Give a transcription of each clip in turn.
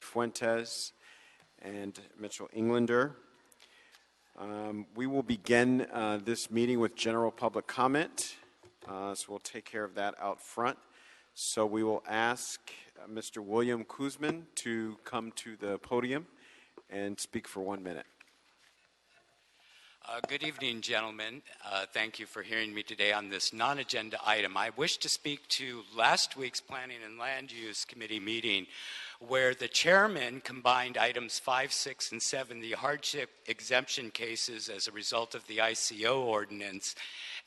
Fuentes and Mitchell Englander. We will begin this meeting with general public comment, so we'll take care of that out front. So we will ask Mr. William Kuzman to come to the podium and speak for 1 minute. Good evening, gentlemen. Thank you for hearing me today on this non-agenda item. I wish to speak to last week's Planning and Land Use Committee meeting where the chairman combined items 5, 6, and 7, the hardship exemption cases as a result of the ICO ordinance,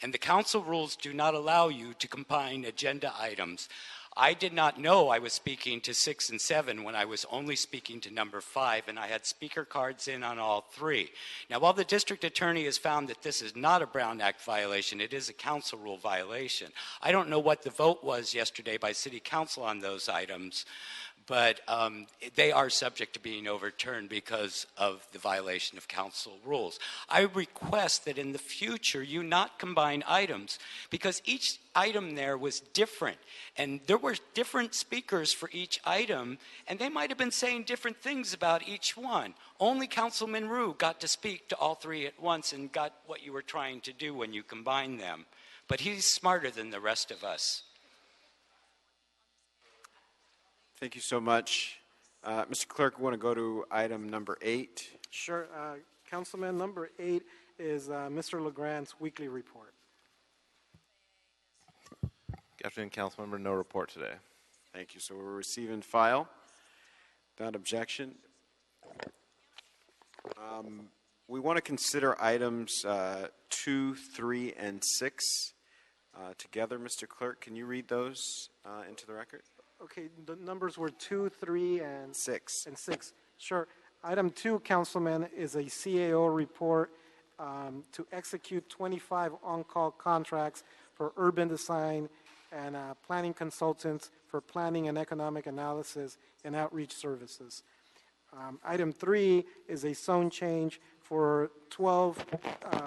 and the council rules do not allow you to combine agenda items. I did not know I was speaking to 6 and 7 when I was only speaking to number 5, and I had speaker cards in on all 3. Now, while the district attorney has found that this is not a Brown Act violation, it is a council rule violation. I don't know what the vote was yesterday by city council on those items, but they are subject to being overturned because of the violation of council rules. I request that in the future you not combine items because each item there was different and there were different speakers for each item and they might have been saying different things about each one. Only Councilman Rue got to speak to all 3 at once and got what you were trying to do when you combined them. But he's smarter than the rest of us. Thank you so much. Mr. Clerk, we want to go to item number 8. Sure. Councilman, number 8 is Mr. LeGrand's weekly report. Good afternoon, Councilmember. No report today. Thank you. So we'll receive and file without objection. We want to consider items 2, 3, and 6 together. Mr. Clerk, can you read those into the record? Okay, the numbers were 2, 3, and 6. And 6. Sure. Item 2, Councilman, is a CAO report to execute 25 on-call contracts for urban design and planning consultants for planning and economic analysis and outreach services. Item 3 is a zone change for 12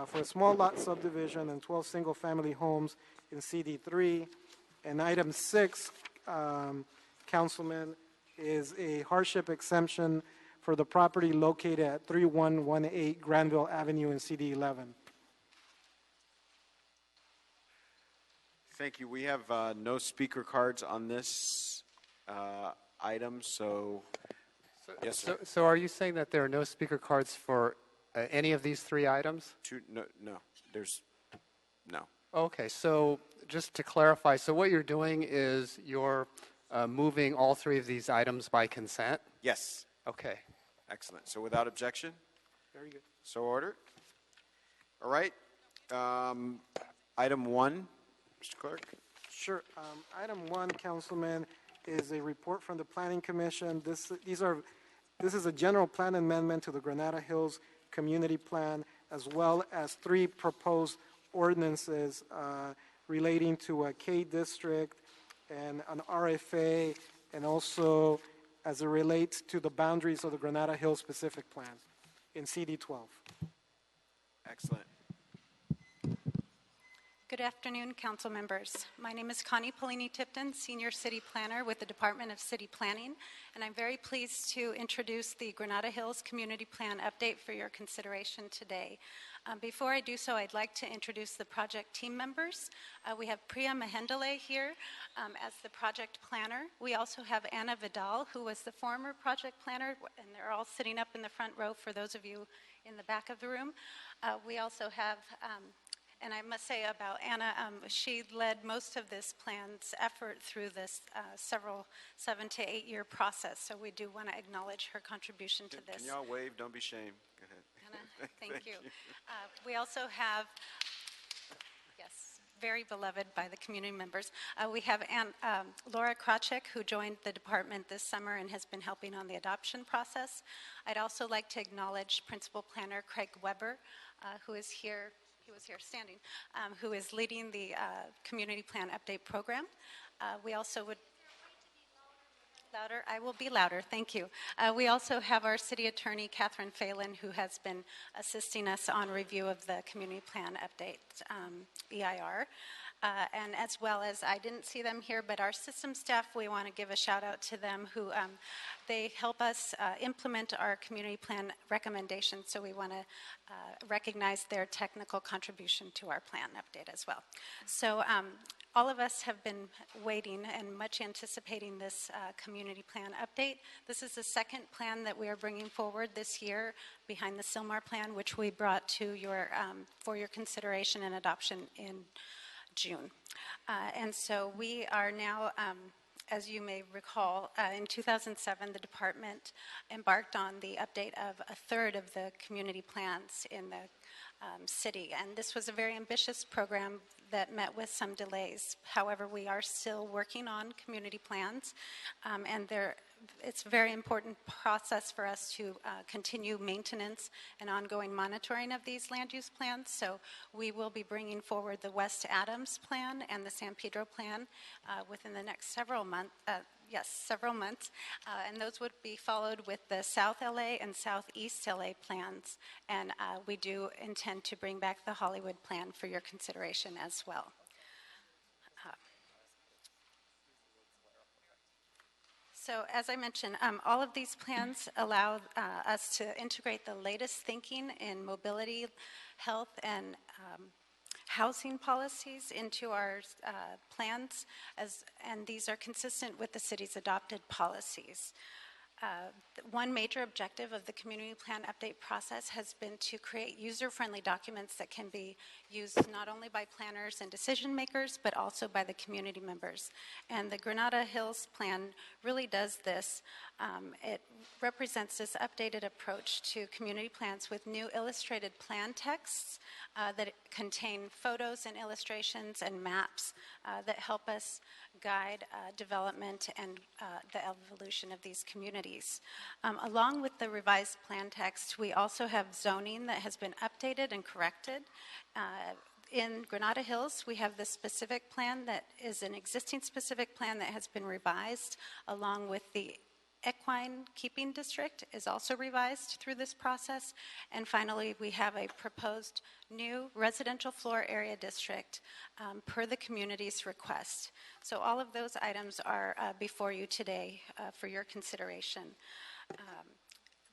for a small lot subdivision and 12 single-family homes in CD3. And item 6. Councilman, is a hardship exemption for the property located at 3118 Granville Avenue in CD11. Thank you. We have no speaker cards on this item, so yes, sir. So are you saying that there are no speaker cards for any of these 3 items? No, there's no. Okay, so just to clarify, so what you're doing is you're moving all 3 of these items by consent? Yes. Okay. Excellent. So without objection? Very good. So ordered. All right. Item 1, Mr. Clerk. Sure. Item 1, Councilman, is a report from the Planning Commission. This is a general plan amendment to the Granada Hills Community Plan, as well as 3 proposed ordinances relating to a K district and an RFA, and also as it relates to the boundaries of the Granada Hills Specific Plan in CD12. Excellent. Good afternoon, council members. My name is Connie Polini-Tipton, Senior City Planner with the Department of City Planning, and I'm very pleased to introduce the Granada Hills Community Plan update for your consideration today. Before I do so, I'd like to introduce the project team members. We have Priya Mahendale here as the project planner. We also have Anna Vidal, who was the former project planner, and they're all sitting up in the front row for those of you in the back of the room. We also have and I must say about Anna, she led most of this plan's effort through this 7 to 8 year process. So we do want to acknowledge her contribution to this. Can y'all wave? Don't be ashamed. Go ahead. Anna, thank you. We also have, yes, very beloved by the community members. We have Laura Krawczyk, who joined the department this summer and has been helping on the adoption process. I'd also like to acknowledge Principal Planner Craig Weber, who is here. He was here standing, who is leading the Community Plan Update Program. We also would... Louder? I will be louder, thank you. We also have our City Attorney, Catherine Phelan, who has been assisting us on review of the Community Plan Update, EIR. And as well as, I didn't see them here, but our system staff, we want to give a shout out to them who they help us implement our community plan recommendations. So we want to recognize their technical contribution to our plan update as well. So all of us have been waiting and much anticipating this community plan update. This is the second plan that we are bringing forward this year behind the Sylmar plan, which we brought to your for your consideration and adoption in June. And so we are now, as you may recall, in 2007, the department embarked on the update of a third of the community plans in the city. And this was a very ambitious program that met with some delays. However, we are still working on community plans, and it's a very important process for us to continue maintenance and ongoing monitoring of these land use plans. So we will be bringing forward the West Adams plan and the San Pedro plan within the next several months. And those would be followed with the South LA and Southeast LA plans, and we do intend to bring back the Hollywood plan for your consideration as well. So as I mentioned, all of these plans allow us to integrate the latest thinking in mobility, health, and housing policies into our plans, and these are consistent with the city's adopted policies. One major objective of the community plan update process has been to create user-friendly documents that can be used not only by planners and decision makers, but also by the community members. And the Granada Hills plan really does this. It represents this updated approach to community plans with new illustrated plan texts that contain photos and illustrations and maps that help us guide development and the evolution of these communities. Along with the revised plan text, we also have zoning that has been updated and corrected. In Granada Hills, we have the specific plan that is an existing specific plan that has been revised, along with the equine keeping district is also revised through this process. And finally, we have a proposed new residential floor area district per the community's request. So all of those items are before you today for your consideration.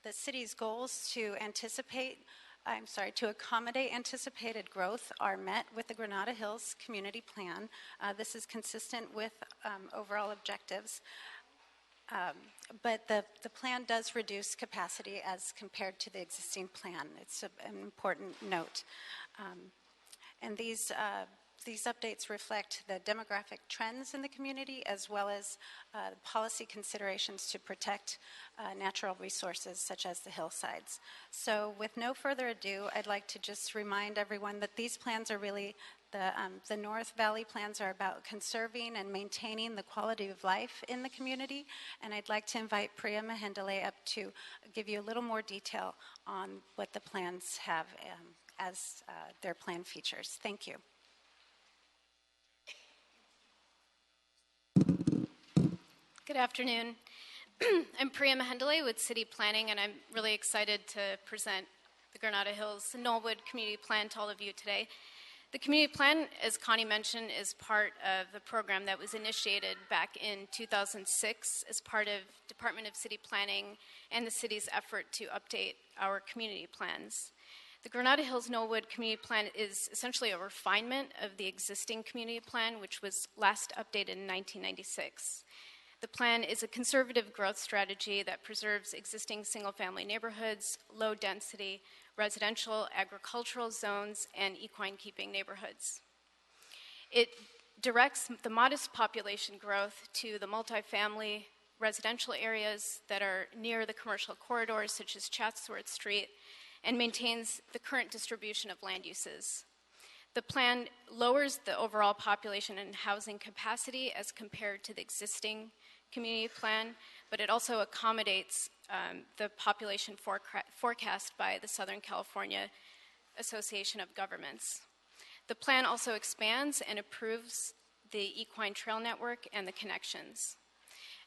The city's goals to accommodate anticipated growth are met with the Granada Hills Community Plan. This is consistent with overall objectives. But the plan does reduce capacity as compared to the existing plan. It's an important note. And these updates reflect the demographic trends in the community, as well as policy considerations to protect natural resources such as the hillsides. So with no further ado, I'd like to just remind everyone that these plans are really the North Valley plans are about conserving and maintaining the quality of life in the community, and I'd like to invite Priya Mahendale up to give you a little more detail on what the plans have as their plan features. Thank you. Good afternoon. I'm Priya Mahendale with City Planning, and I'm really excited to present the Granada Hills Nolwood Community Plan to all of you today. The community plan, as Connie mentioned, is part of the program that was initiated back in 2006 as part of Department of City Planning and the city's effort to update our community plans. The Granada Hills Nolwood Community Plan is essentially a refinement of the existing community plan, which was last updated in 1996. The plan is a conservative growth strategy that preserves existing single-family neighborhoods, low-density residential, agricultural zones, and equine-keeping neighborhoods. It directs the modest population growth to the multifamily residential areas that are near the commercial corridors, such as Chatsworth Street, and maintains the current distribution of land uses. The plan lowers the overall population and housing capacity as compared to the existing community plan, but it also accommodates the population forecast by the Southern California Association of Governments. The plan also expands and improves the equine trail network and the connections.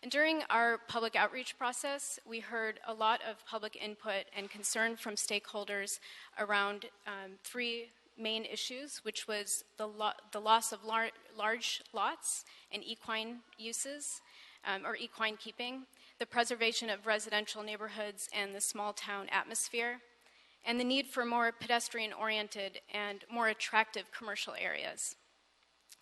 And during our public outreach process, we heard a lot of public input and concern from stakeholders around three main issues, which was the loss of large lots and equine uses, or equine keeping, the preservation of residential neighborhoods and the small town atmosphere, and the need for more pedestrian-oriented and more attractive commercial areas.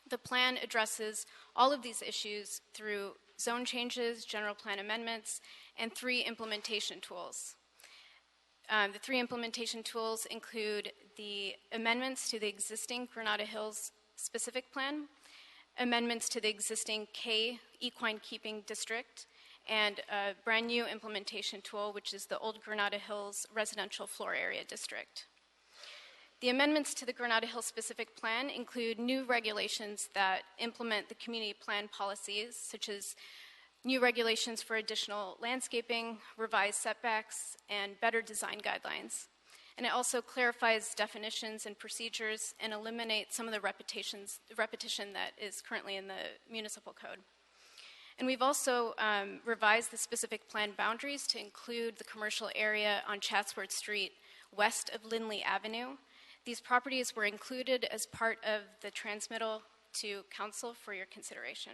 The plan addresses all of these issues through zone changes, general plan amendments, and 3 implementation tools. The 3 implementation tools include the amendments to the existing Granada Hills specific plan, amendments to the existing K equine keeping district, and a brand new implementation tool, which is the Old Granada Hills Residential Floor Area District. The amendments to the Granada Hills specific plan include new regulations that implement the community plan policies, such as new regulations for additional landscaping, revised setbacks, and better design guidelines. And it also clarifies definitions and procedures and eliminates some of the repetition that is currently in the municipal code. And we've also revised the specific plan boundaries to include the commercial area on Chatsworth Street west of Lindley Avenue. These properties were included as part of the transmittal to Council for your consideration.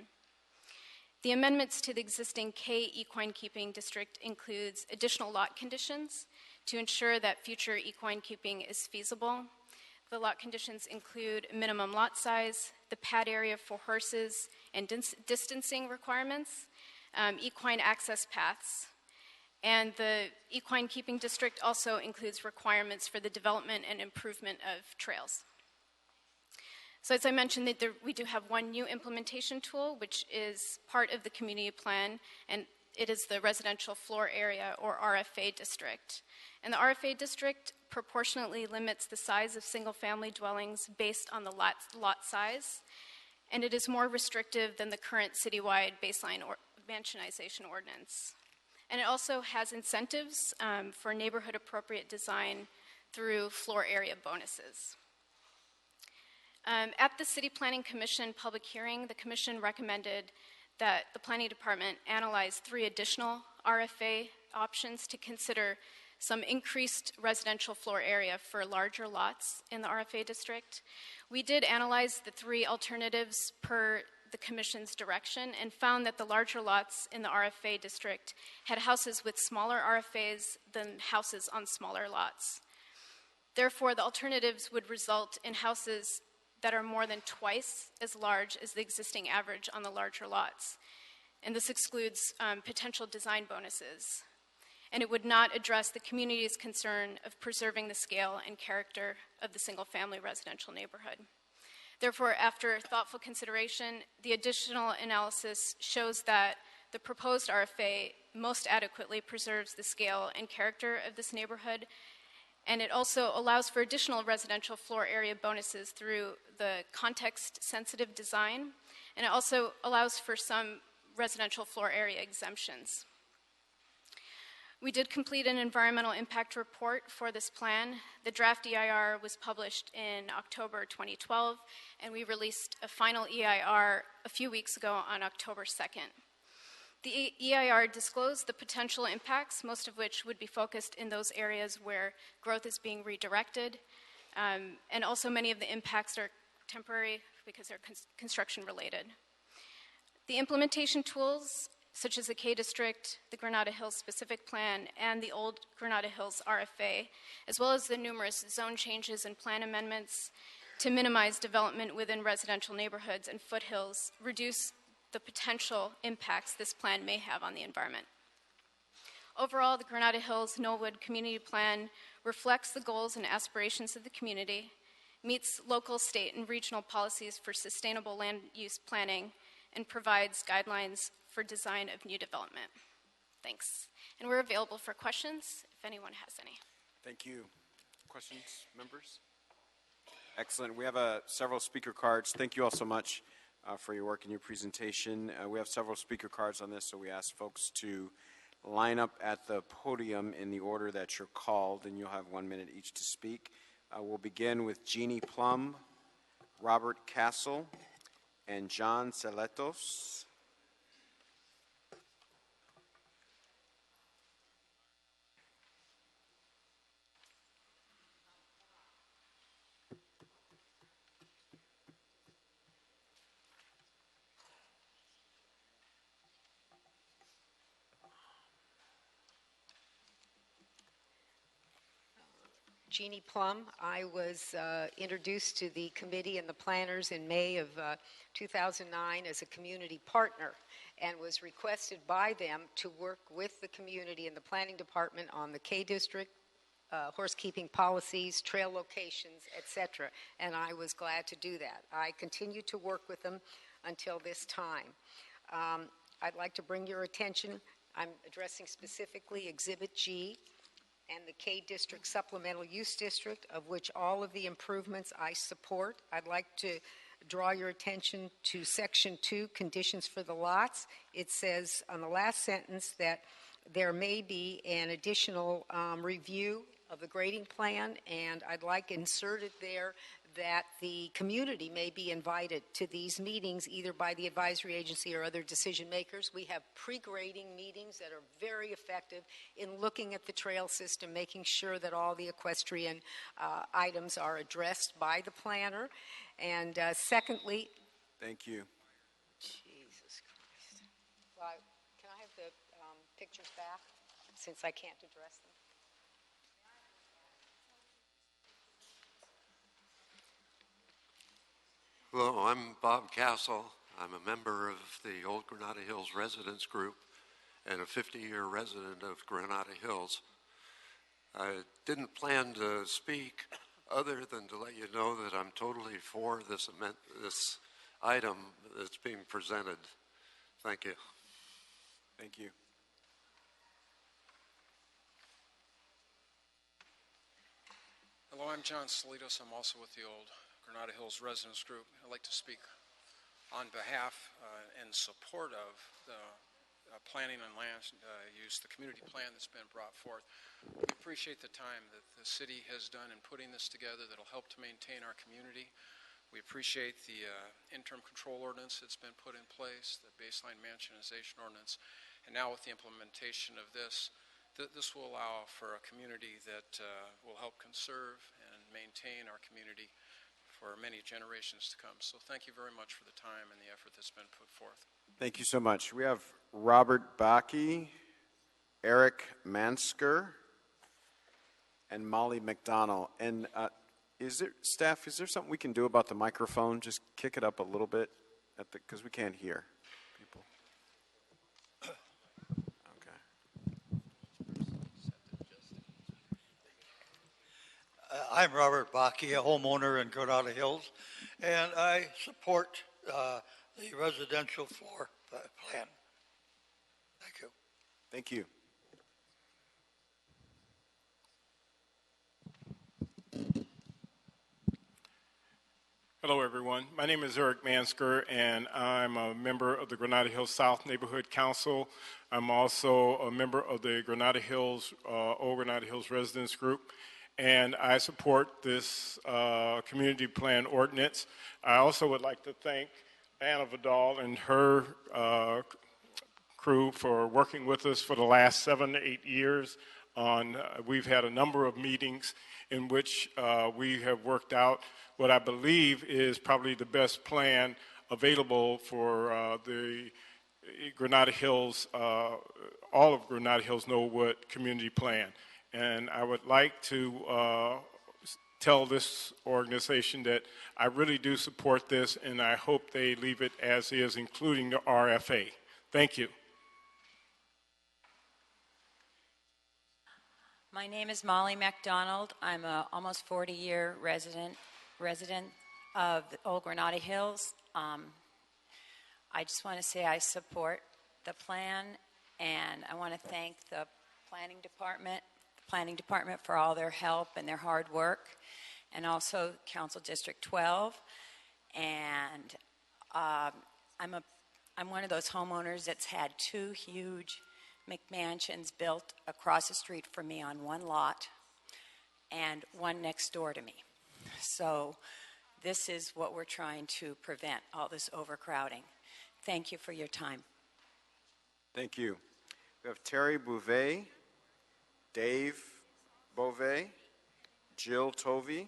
The amendments to the existing K equine keeping district includes additional lot conditions to ensure that future equine keeping is feasible. The lot conditions include minimum lot size, the pad area for horses and distancing requirements, equine access paths, and the equine keeping district also includes requirements for the development and improvement of trails. So as I mentioned, we do have one new implementation tool, which is part of the community plan, and it is the residential floor area, or RFA district. And the RFA district proportionately limits the size of single-family dwellings based on the lot size, and it is more restrictive than the current citywide baseline mansionization ordinance. And it also has incentives for neighborhood-appropriate design through floor area bonuses. At the City Planning Commission public hearing, the Commission recommended that the Planning Department analyze 3 additional RFA options to consider some increased residential floor area for larger lots in the RFA district. We did analyze the 3 alternatives per the Commission's direction and found that the larger lots in the RFA district had houses with smaller RFAs than houses on smaller lots. Therefore, the alternatives would result in houses that are more than twice as large as the existing average on the larger lots. And this excludes potential design bonuses. And it would not address the community's concern of preserving the scale and character of the single-family residential neighborhood. Therefore, after thoughtful consideration, the additional analysis shows that the proposed RFA most adequately preserves the scale and character of this neighborhood, and it also allows for additional residential floor area bonuses through the context-sensitive design, and it also allows for some residential floor area exemptions. We did complete an environmental impact report for this plan. The draft EIR was published in October 2012, and we released a final EIR a few weeks ago on October 2nd. The EIR disclosed the potential impacts, most of which would be focused in those areas where growth is being redirected, and also many of the impacts are temporary because they're construction related. The implementation tools, such as the K District, the Granada Hills Specific Plan, and the Old Granada Hills RFA, as well as the numerous zone changes and plan amendments to minimize development within residential neighborhoods and foothills, reduce the potential impacts this plan may have on the environment. Overall, the Granada Hills Nolwood Community Plan reflects the goals and aspirations of the community, meets local, state, and regional policies for sustainable land use planning, and provides guidelines for design of new development. Thanks. And we're available for questions if anyone has any. Thank you. Questions, members? Excellent. We have several speaker cards. Thank you all so much for your work and your presentation. We have several speaker cards on this, so we ask folks to line up at the podium in the order that you're called, and you'll have 1 minute each to speak. We'll begin with Jeannie Plum, Robert Castle, and John Seletos. Jeannie Plum. I was introduced to the committee and the planners in May of 2009 as a community partner, and was requested by them to work with the community and the planning department on the K District, horsekeeping policies, trail locations, etc. And I was glad to do that. I continue to work with them until this time. I'd like to bring your attention, I'm addressing specifically Exhibit G and the K District Supplemental Use District, of which all of the improvements I support. I'd like to draw your attention to Section 2, Conditions for the Lots. It says on the last sentence that there may be an additional review of the grading plan, and I'd like inserted there that the community may be invited to these meetings either by the advisory agency or other decision makers. We have pre-grading meetings that are very effective in looking at the trail system, making sure that all the equestrian items are addressed by the planner. And secondly, Thank you. Jesus Christ. Well, can I have the pictures back since I can't address them? Hello, I'm Bob Castle. I'm a member of the Old Granada Hills Residents Group and a 50-year resident of Granada Hills. I didn't plan to speak other than to let you know that I'm totally for this item that's being presented. Thank you. Thank you. Hello, I'm John Salitos. I'm also with the Old Granada Hills Residents Group. I'd like to speak on behalf and support of the planning and land use, the community plan that's been brought forth. We appreciate the time that the city has done in putting this together that'll help to maintain our community. We appreciate the interim control ordinance that's been put in place, the baseline mansionization ordinance, and now with the implementation of this, this will allow for a community that will help conserve and maintain our community for many generations to come. So thank you very much for the time and the effort that's been put forth. Thank you so much. We have Robert Bakke, Eric Mansker, and Molly Macdonald. And staff, is there something we can do about the microphone? Just kick it up a little bit because we can't hear people. I'm Robert Bakke, a homeowner in Granada Hills, and I support the residential floor plan. Thank you. Thank you. Hello, everyone. My name is Eric Mansker, and I'm a member of the Granada Hills South Neighborhood Council. I'm also a member of the Granada Hills, Old Granada Hills Residents Group, and I support this community plan ordinance. I also would like to thank Anna Vidal and her crew for working with us for the last 7 to 8 years. We've had a number of meetings in which we have worked out what I believe is probably the best plan available for the Granada Hills, all of Granada Hills Nolwood community plan. And I would like to tell this organization that I really do support this, and I hope they leave it as is, including the RFA. Thank you. My name is Molly Macdonald. I'm a almost 40-year resident of the Old Granada Hills. I just want to say I support the plan, and I want to thank the planning department for all their help and their hard work, and also Council District 12. And I'm one of those homeowners that's had 2 huge McMansions built across the street from me on one lot, and one next door to me. So this is what we're trying to prevent, all this overcrowding. Thank you for your time. Thank you. We have Terry Bouvet, Dave Bouvet, Jill Tovey,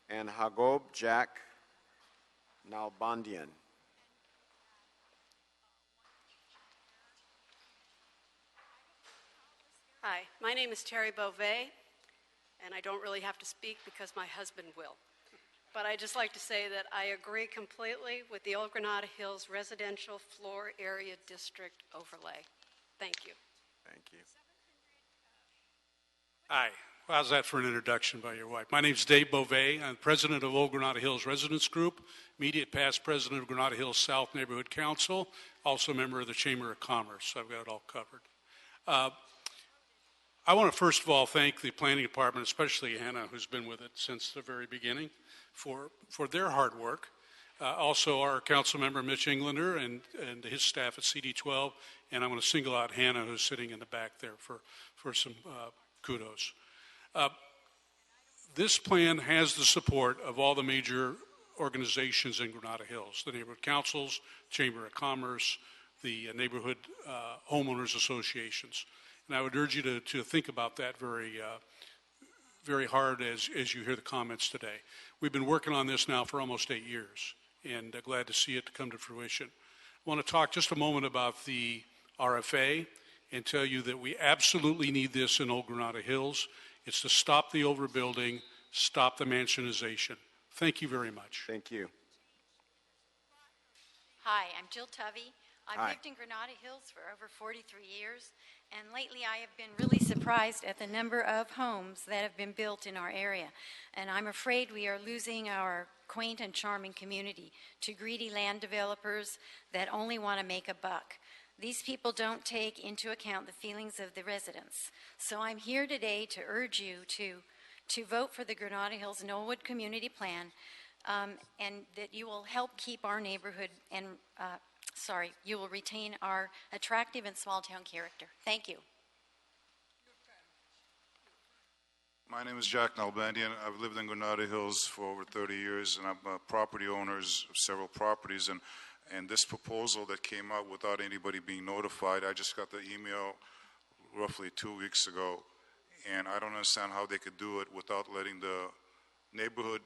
and Hagob Jack Nalbandian. Hi, my name is Terry Bouvet, and I don't really have to speak because my husband will. But I'd just like to say that I agree completely with the Old Granada Hills Residential Floor Area District overlay. Thank you. Thank you. Hi. How's that for an introduction by your wife? My name's Dave Beauvais. I'm president of Old Granada Hills Residents Group, immediate past president of Granada Hills South Neighborhood Council, also a member of the Chamber of Commerce. So I've got it all covered. I want to first of all thank the planning department, especially Hannah, who's been with it since the very beginning, for their hard work. Also our council member Mitch Englander and his staff at CD12, and I want to single out Hannah, who's sitting in the back there, for some kudos. This plan has the support of all the major organizations in Granada Hills, the neighborhood councils, Chamber of Commerce, the neighborhood homeowners associations. And I would urge you to think about that very hard as you hear the comments today. We've been working on this now for almost 8 years, and glad to see it come to fruition. I want to talk just a moment about the RFA and tell you that we absolutely need this in Old Granada Hills. It's to stop the overbuilding, stop the mansionization. Thank you very much. Thank you. Hi, I'm Jill Tovey. I've Hi. lived in Granada Hills for over 43 years, and lately I have been really surprised at the number of homes that have been built in our area. And I'm afraid we are losing our quaint and charming community to greedy land developers that only want to make a buck. These people don't take into account the feelings of the residents. So I'm here today to urge you to vote for the Granada Hills Nolwood Community Plan, and that you will help keep our neighborhood and, you will retain our attractive and small town character. Thank you. My name is Jack Nalbandian. I've lived in Granada Hills for over 30 years, and I'm a property owner of several properties. And this proposal that came out without anybody being notified, I just got the email roughly 2 weeks ago, and I don't understand how they could do it without letting the neighborhood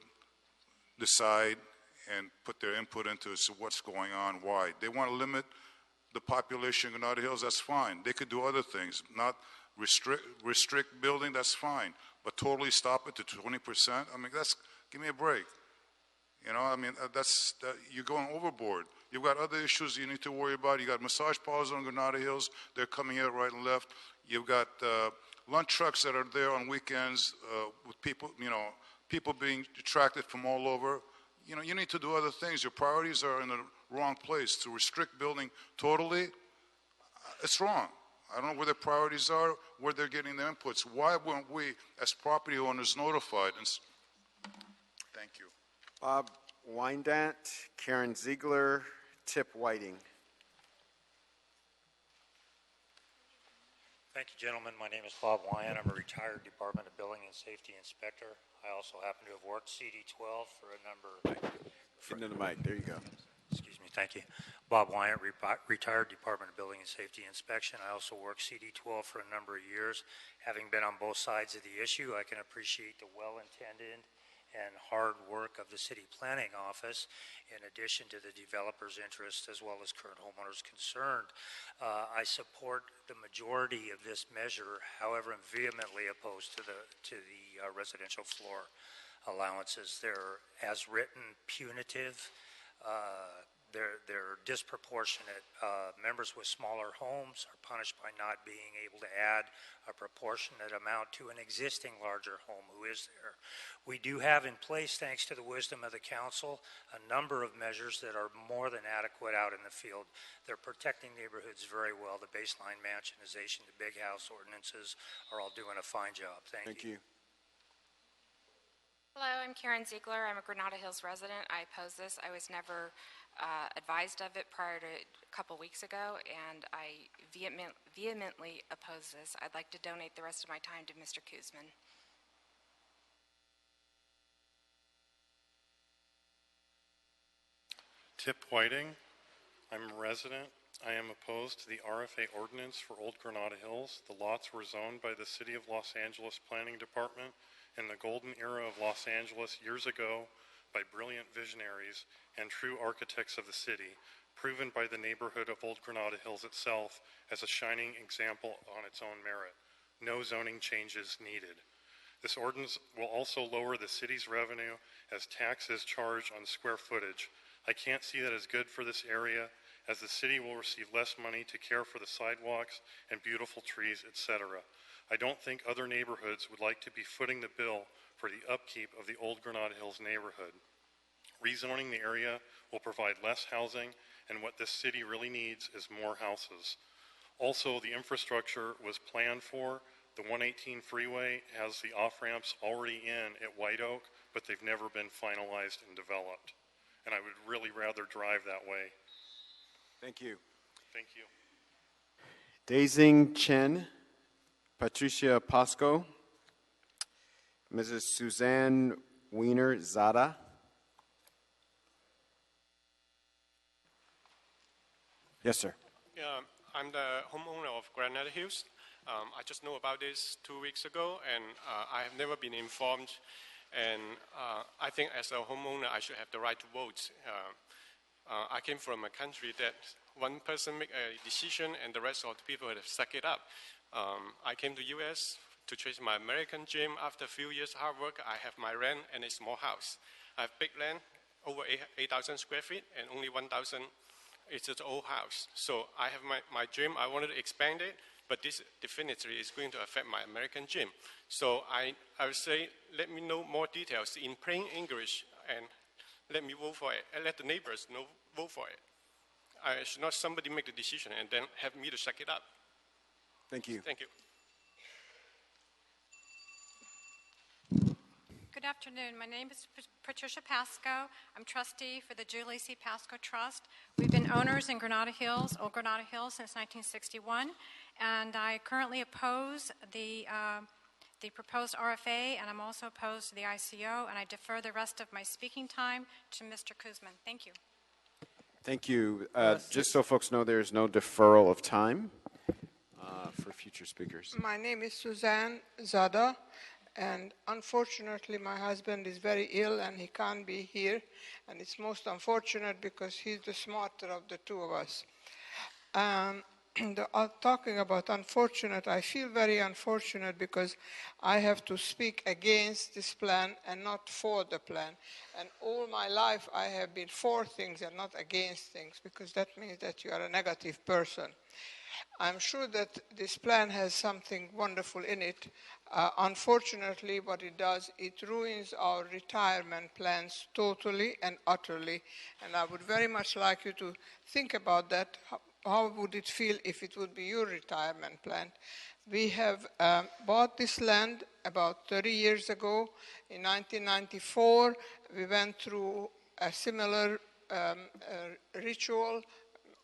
decide and put their input into it, so what's going on, why. They want to limit the population in Granada Hills, that's fine. They could do other things, not restrict building, that's fine, but totally stop it to 20%, I mean, give me a break. You know, I mean, you're going overboard. You've got other issues you need to worry about. You got massage parlors on Granada Hills. They're coming here right and left. You've got lunch trucks that are there on weekends with people, people being attracted from all over. You know, you need to do other things. Your priorities are in the wrong place. To restrict building totally, it's wrong. I don't know where their priorities are, where they're getting their inputs. Why weren't we, as property owners, notified? Thank you. Bob Wyandat, Karen Ziegler, Tip Whiting. Thank you, gentlemen. My name is Bob Wyan. I'm a retired Department of Building and Safety Inspector. I also happen to have worked CD12 for a number. Into the mic. There you go. Excuse me. Thank you. Bob Wyan, retired Department of Building and Safety Inspection. I also worked CD12 for a number of years. Having been on both sides of the issue, I can appreciate the well-intended and hard work of the City Planning Office, in addition to the developer's interest as well as current homeowners concerned. I support the majority of this measure, however, I'm vehemently opposed to the residential floor allowances. They're, as written, punitive. They're disproportionate. Members with smaller homes are punished by not being able to add a proportionate amount to an existing larger home who is there. We do have in place, thanks to the wisdom of the council, a number of measures that are more than adequate out in the field. They're protecting neighborhoods very well. The baseline mansionization, the big house ordinances are all doing a fine job. Thank you. Hello, I'm Karen Ziegler. I'm a Granada Hills resident. I oppose this. I was never advised of it prior to a couple weeks ago, and I vehemently oppose this. I'd like to donate the rest of my time to Mr. Kuzman. Tip Whiting. I'm a resident. I am opposed to the RFA ordinance for Old Granada Hills. The lots were zoned by the City of Los Angeles Planning Department in the golden era of Los Angeles years ago by brilliant visionaries and true architects of the city, proven by the neighborhood of Old Granada Hills itself as a shining example on its own merit. No zoning changes needed. This ordinance will also lower the city's revenue as taxes charged on square footage. I can't see that as good for this area, as the city will receive less money to care for the sidewalks and beautiful trees, etc. I don't think other neighborhoods would like to be footing the bill for the upkeep of the old Granada Hills neighborhood. Rezoning the area will provide less housing, and what this city really needs is more houses. Also, the infrastructure was planned for. The 118 freeway has the off-ramps already in at White Oak, but they've never been finalized and developed. And I would really rather drive that way. Thank you. Thank you. Daising Chen, Patricia Pasco, Mrs. Suzanne Wiener Zada. Yes, sir. I'm the homeowner of Granada Hills. I just know about this 2 weeks ago, and I have never been informed. And I think as a homeowner, I should have the right to vote. I came from a country that one person make a decision and the rest of the people have to suck it up. I came to U.S. to chase my American dream. After a few years hard work, I have my rent and a small house. I have big land, over 8,000 square feet, and only 1,000 it's an old house. So I have my dream. I wanted to expand it, but this definitely is going to affect my American dream. So I would say, let me know more details in plain English and let me vote for it, and let the neighbors know, vote for it. I should not somebody make the decision and then have me to suck it up. Thank you. Thank you. Good afternoon. My name is Patricia Pasco. I'm trustee for the Julie C. Pasco Trust. We've been owners in Granada Hills, Old Granada Hills, since 1961, and I currently oppose the proposed RFA, and I'm also opposed to the ICO, and I defer the rest of my speaking time to Mr. Kuzman. Thank you. Thank you. Just so folks know, there's no deferral of time for future speakers. My name is Suzanne Zada, and unfortunately my husband is very ill and he can't be here, and it's most unfortunate because he's the smarter of the two of us. Talking about unfortunate, I feel very unfortunate because I have to speak against this plan and not for the plan. And all my life I have been for things and not against things, because that means that you are a negative person. I'm sure that this plan has something wonderful in it. Unfortunately, what it does, it ruins our retirement plans totally and utterly. And I would very much like you to think about that. How would it feel if it would be your retirement plan? We have bought this land about 30 years ago. In 1994, we went through a similar ritual,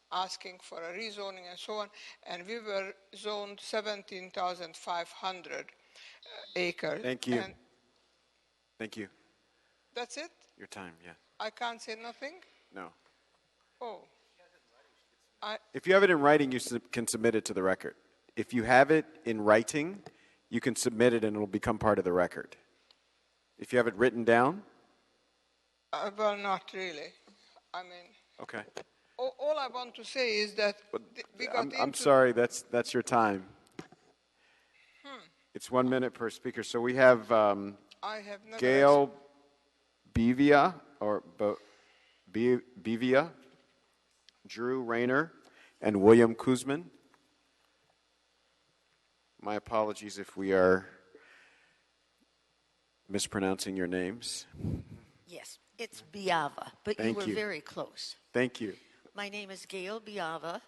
asking for a rezoning and so on, and we were zoned 17,500 acres. Thank you. Thank you. That's it? Your time, yeah. I can't say nothing? No. Oh. If you have it in writing, you can submit it to the record. If you have it in writing, you can submit it and it'll become part of the record. If you have it written down? Well, not really. I mean... Okay. All I want to say is that we got I'm sorry, that's your time. It's 1 minute per speaker. So we have Gail Bevia, or Bevia, Drew Raynor, and William Kuzman. My apologies if we are mispronouncing your names. Yes, it's Biava, but you were very close. Thank you. My name is Gail Biava,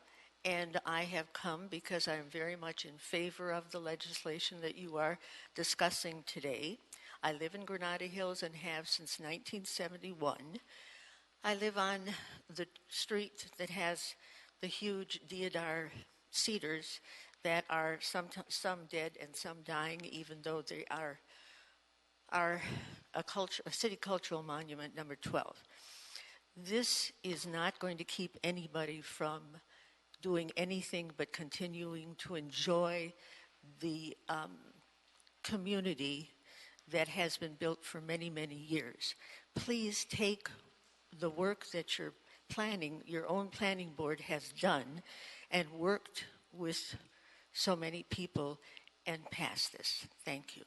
and I have come because I'm very much in favor of the legislation that you are discussing today. I live in Granada Hills and have since 1971. I live on the street that has the huge deodar cedars that are some dead and some dying, even though they are a city cultural monument number 12. This is not going to keep anybody from doing anything but continuing to enjoy the community that has been built for many, many years. Please take the work that your own planning board has done and worked with so many people and pass this. Thank you.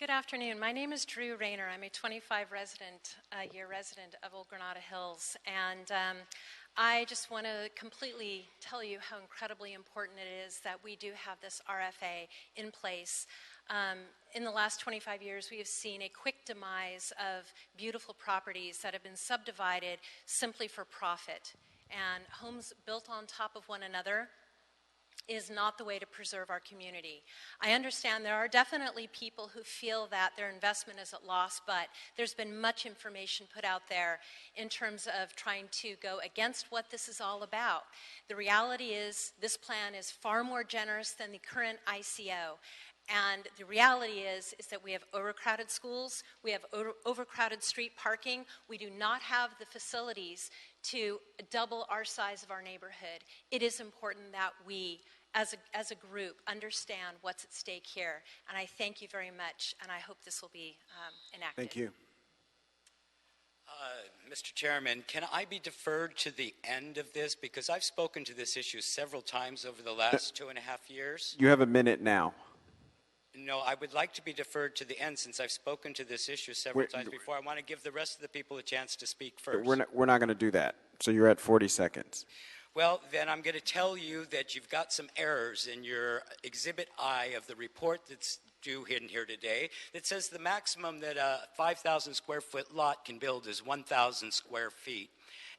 Good afternoon. My name is Drew Raynor. I'm a 25-year resident of Old Granada Hills, and I just want to completely tell you how incredibly important it is that we do have this RFA in place. In the last 25 years, we have seen a quick demise of beautiful properties that have been subdivided simply for profit, and homes built on top of one another is not the way to preserve our community. I understand there are definitely people who feel that their investment is at loss, but there's been much information put out there in terms of trying to go against what this is all about. The reality is this plan is far more generous than the current ICO. And the reality is that we have overcrowded schools, we have overcrowded street parking, we do not have the facilities to double our size of our neighborhood. It is important that we, as a group, understand what's at stake here. And I thank you very much, and I hope this will be enacted. Thank you. Mr. Chairman, can I be deferred to the end of this? Because I've spoken to this issue several times over the last 2.5 years. You have a minute now. No, I would like to be deferred to the end since I've spoken to this issue several times before. I want to give the rest of the people a chance to speak first. We're not going to do that. So you're at 40 seconds. Well, then I'm going to tell you that you've got some errors in your Exhibit I of the report that's due in here today that says the maximum that a 5,000 square foot lot can build is 1,000 square feet.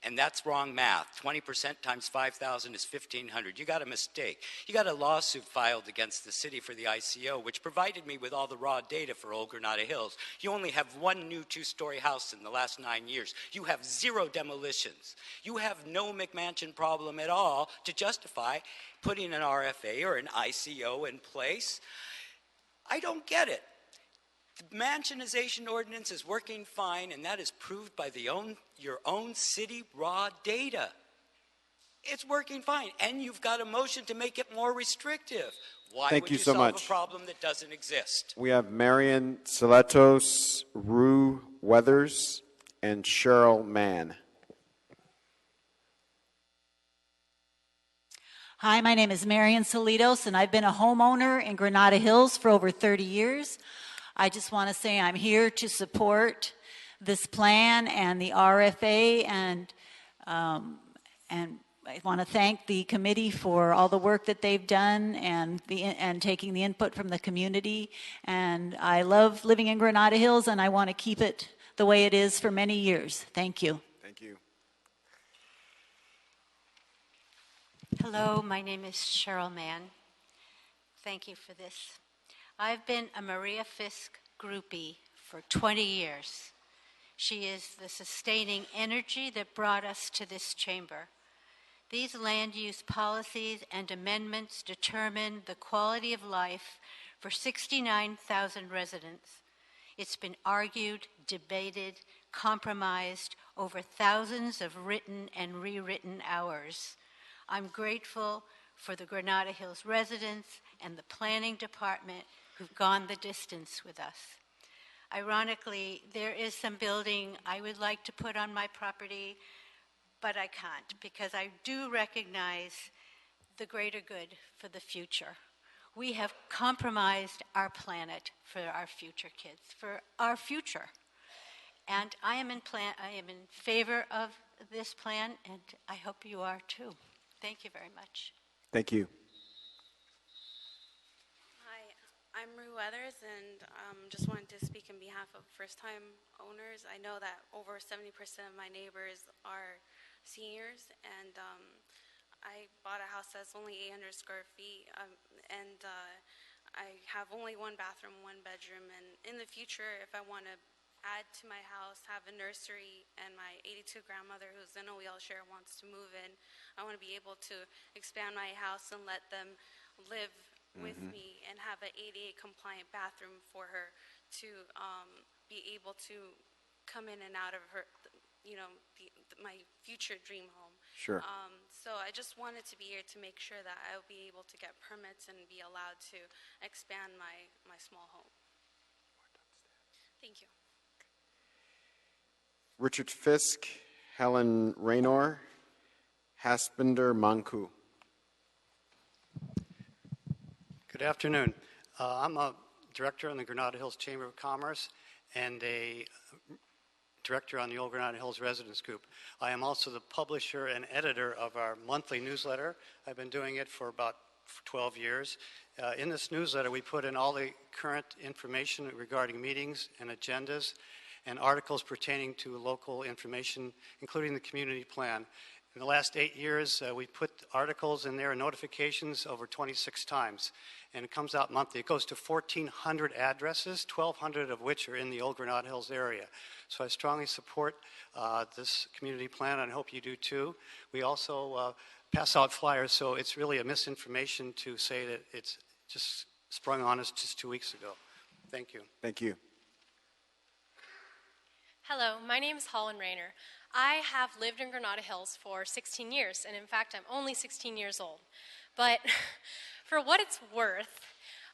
And that's wrong math. 20% times 5,000 is 1,500. You got a mistake. You got a lawsuit filed against the city for the ICO, which provided me with all the raw data for Old Granada Hills. You only have one new 2-story house in the last 9 years. You have 0 demolitions. You have no McMansion problem at all to justify putting an RFA or an ICO in place. I don't get it. The mansionization ordinance is working fine, and that is proved by your own city raw data. It's working fine, and you've got a motion to make it more restrictive. Why Thank would you you so solve much. a problem that doesn't exist? We have Marion Saletos, Rue Weathers, and Cheryl Mann. Hi, my name is Marion Salitos, and I've been a homeowner in Granada Hills for over 30 years. I just want to say I'm here to support this plan and the RFA, and I want to thank the committee for all the work that they've done and taking the input from the community. And I love living in Granada Hills, and I want to keep it the way it is for many years. Thank you. Thank you. Hello, my name is Cheryl Mann. Thank you for this. I've been a Maria Fisk groupie for 20 years. She is the sustaining energy that brought us to this chamber. These land use policies and amendments determine the quality of life for 69,000 residents. It's been argued, debated, compromised over thousands of written and rewritten hours. I'm grateful for the Granada Hills residents and the planning department who've gone the distance with us. Ironically, there is some building I would like to put on my property, but I can't because I do recognize the greater good for the future. We have compromised our planet for our future kids, for our future. And I am in favor of this plan, and I hope you are too. Thank you very much. Thank you. I'm Rue Weathers, and just wanted to speak on behalf of first-time owners. I know that over 70% of my neighbors are seniors, and I bought a house that's only 800 square feet, and I have only 1 bathroom, 1 bedroom, and in the future, if I want to add to my house, have a nursery, and my 82 grandmother who's in a wheelchair wants to move in, I want to be able to expand my house and let them live with me and have an ADA compliant bathroom for her to be able to come in and out of her, my future dream home. Sure. So I just wanted to be here to make sure that I'll be able to get permits and be allowed to expand my small home. Thank you. Richard Fisk, Helen Raynor, Haspender Manku. Good afternoon. I'm a director on the Granada Hills Chamber of Commerce and a director on the Old Granada Hills Residents Group. I am also the publisher and editor of our monthly newsletter. I've been doing it for about 12 years. In this newsletter, we put in all the current information regarding meetings and agendas and articles pertaining to local information, including the community plan. In the last 8 years, we put articles in there and notifications over 26 times, and it comes out monthly. It goes to 1,400 addresses, 1,200 of which are in the Old Granada Hills area. So I strongly support this community plan, and I hope you do too. We also pass out flyers, so it's really a misinformation to say that it's just sprung on us just 2 weeks ago. Thank you. Thank you. Hello, my name is Holland Raynor. I have lived in Granada Hills for 16 years, and in fact, I'm only 16 years old. But for what it's worth,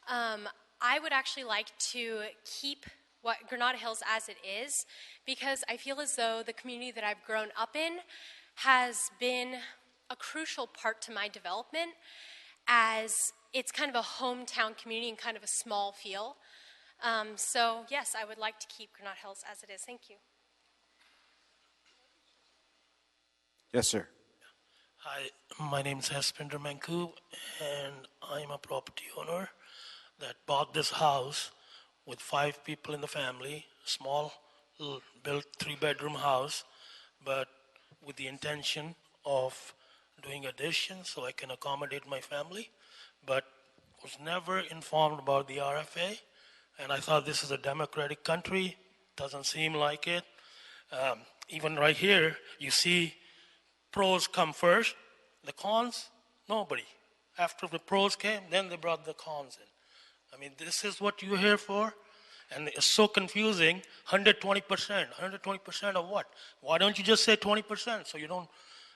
I would actually like to keep what Granada Hills as it is, because I feel as though the community that I've grown up in has been a crucial part to my development, as it's kind of a hometown community and kind of a small feel. So yes, I would like to keep Granada Hills as it is. Thank you. Yes, sir. Hi, my name is Haspinder Manku, and I'm a property owner that bought this house with 5 people in the family, small, built 3-bedroom house, but with the intention of doing additions so I can accommodate my family, but was never informed about the RFA, and I thought this is a democratic country. Doesn't seem like it. Even right here, you see pros come first, the cons, nobody. After the pros came, then they brought the cons in. I mean, this is what you're here for? And it's so confusing, 120%. 120% of what? Why don't you just say 20% so you don't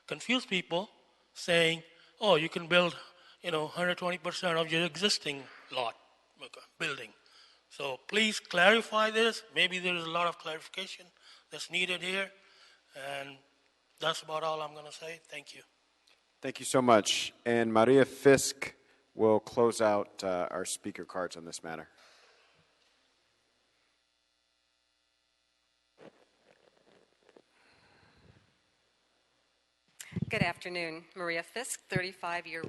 confuse people saying, oh, you can build, 120% of your existing lot, building. So please clarify this. Maybe there is a lot of clarification that's needed here. And that's about all I'm going to say. Thank you. Thank you so much. And Maria Fisk will close out our speaker cards on this matter. Good afternoon. Maria Fisk, 35-year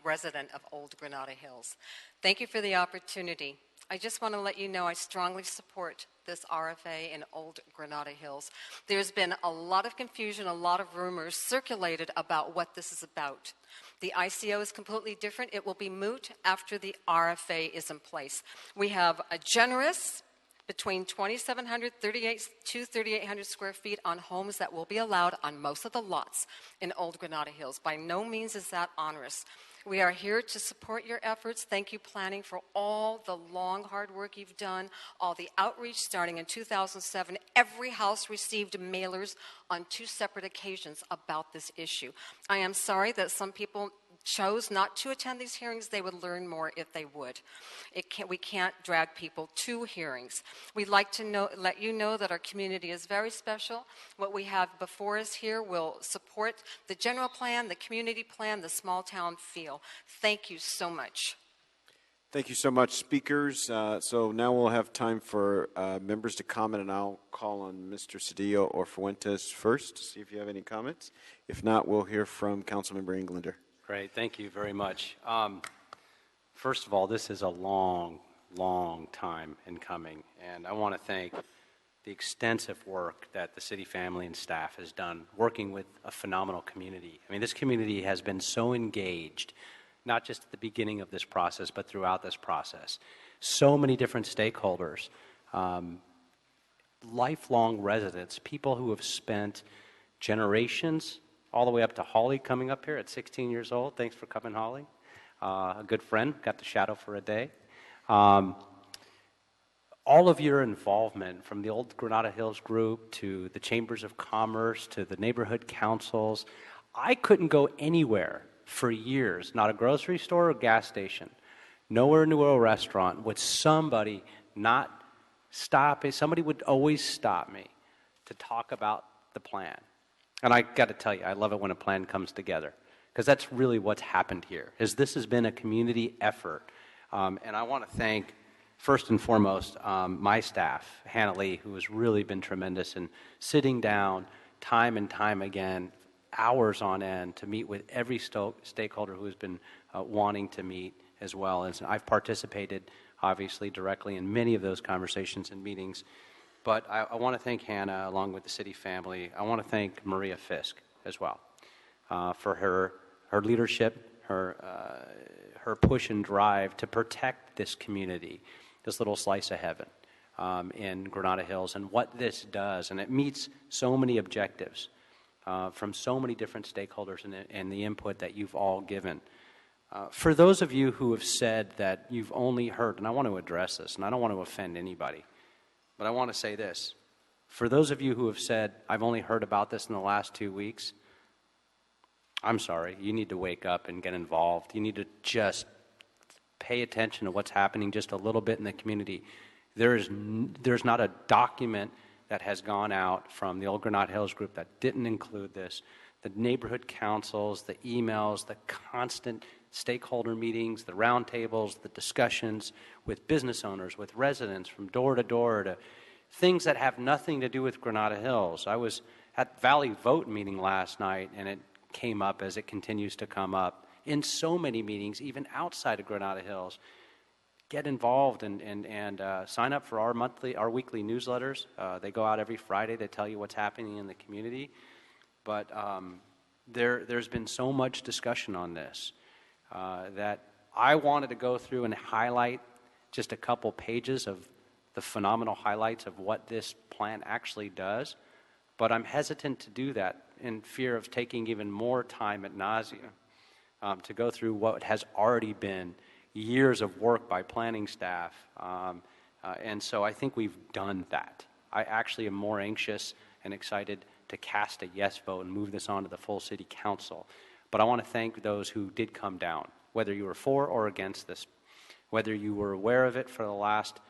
resident of Old Granada Hills. Thank you for the opportunity. I just want to let you know I strongly support this RFA in Old Granada Hills. There's been a lot of confusion, a lot of rumors circulated about what this is about. The ICO is completely different. It will be moot after the RFA is in place. We have a generous between 2,700 to 3,800 square feet on homes that will be allowed on most of the lots in Old Granada Hills. By no means is that onerous. We are here to support your efforts. Thank you, planning, for all the long, hard work you've done, all the outreach starting in 2007. Every house received mailers on 2 separate occasions about this issue. I am sorry that some people chose not to attend these hearings. They would learn more if they would. We can't drag people to hearings. We'd like to let you know that our community is very special. What we have before us here will support the general plan, the community plan, the small town feel. Thank you so much. Thank you so much, speakers. So now we'll have time for members to comment, and I'll call on Mr. Cedillo or Fuentes first to see if you have any comments. If not, we'll hear from Councilmember Englander. Great, thank you very much. First of all, this is a long, long time in coming, and I want to thank the extensive work that the city family and staff has done working with a phenomenal community. I mean, this community has been so engaged, not just at the beginning of this process, but throughout this process. So many different stakeholders, lifelong residents, people who have spent generations, all the way up to Holly coming up here at 16 years old. Thanks for coming, Holly. A good friend, got to shadow for a day. All of your involvement, from the Old Granada Hills group to the Chambers of Commerce to the neighborhood councils. I couldn't go anywhere for years, not a grocery store or gas station, nowhere near a restaurant, would somebody not stop me. Somebody would always stop me to talk about the plan. And I got to tell you, I love it when a plan comes together, because that's really what's happened here, is this has been a community effort. And I want to thank First and foremost, my staff, Hannah Lee, who has really been tremendous in sitting down time and time again, hours on end, to meet with every stakeholder who has been wanting to meet as well. And so I've participated, obviously, directly in many of those conversations and meetings. But I want to thank Hannah, along with the city family. I want to thank Maria Fisk as well for her leadership, her push and drive to protect this community, this little slice of heaven in Granada Hills, and what this does. And it meets so many objectives from so many different stakeholders and the input that you've all given. For those of you who have said that you've only heard, and I want to address this, and I don't want to offend anybody, but I want to say this. For those of you who have said, I've only heard about this in the last 2 weeks, I'm sorry. You need to wake up and get involved. You need to just pay attention to what's happening just a little bit in the community. There's not a document that has gone out from the Old Granada Hills group that didn't include this. The neighborhood councils, the emails, the constant stakeholder meetings, the roundtables, the discussions with business owners, with residents from door to door, to things that have nothing to do with Granada Hills. I was at Valley Vote meeting last night, and it came up as it continues to come up in so many meetings, even outside of Granada Hills. Get involved and sign up for our weekly newsletters. They go out every Friday to tell you what's happening in the community. But there's been so much discussion on this that I wanted to go through and highlight just a couple pages of the phenomenal highlights of what this plan actually does. But I'm hesitant to do that in fear of taking even more time ad nauseum to go through what has already been years of work by planning staff. And so I think we've done that. I actually am more anxious and excited to cast a yes vote and move this on to the full city council. But I want to thank those who did come down, whether you were for or against this, whether you were aware of it for the last,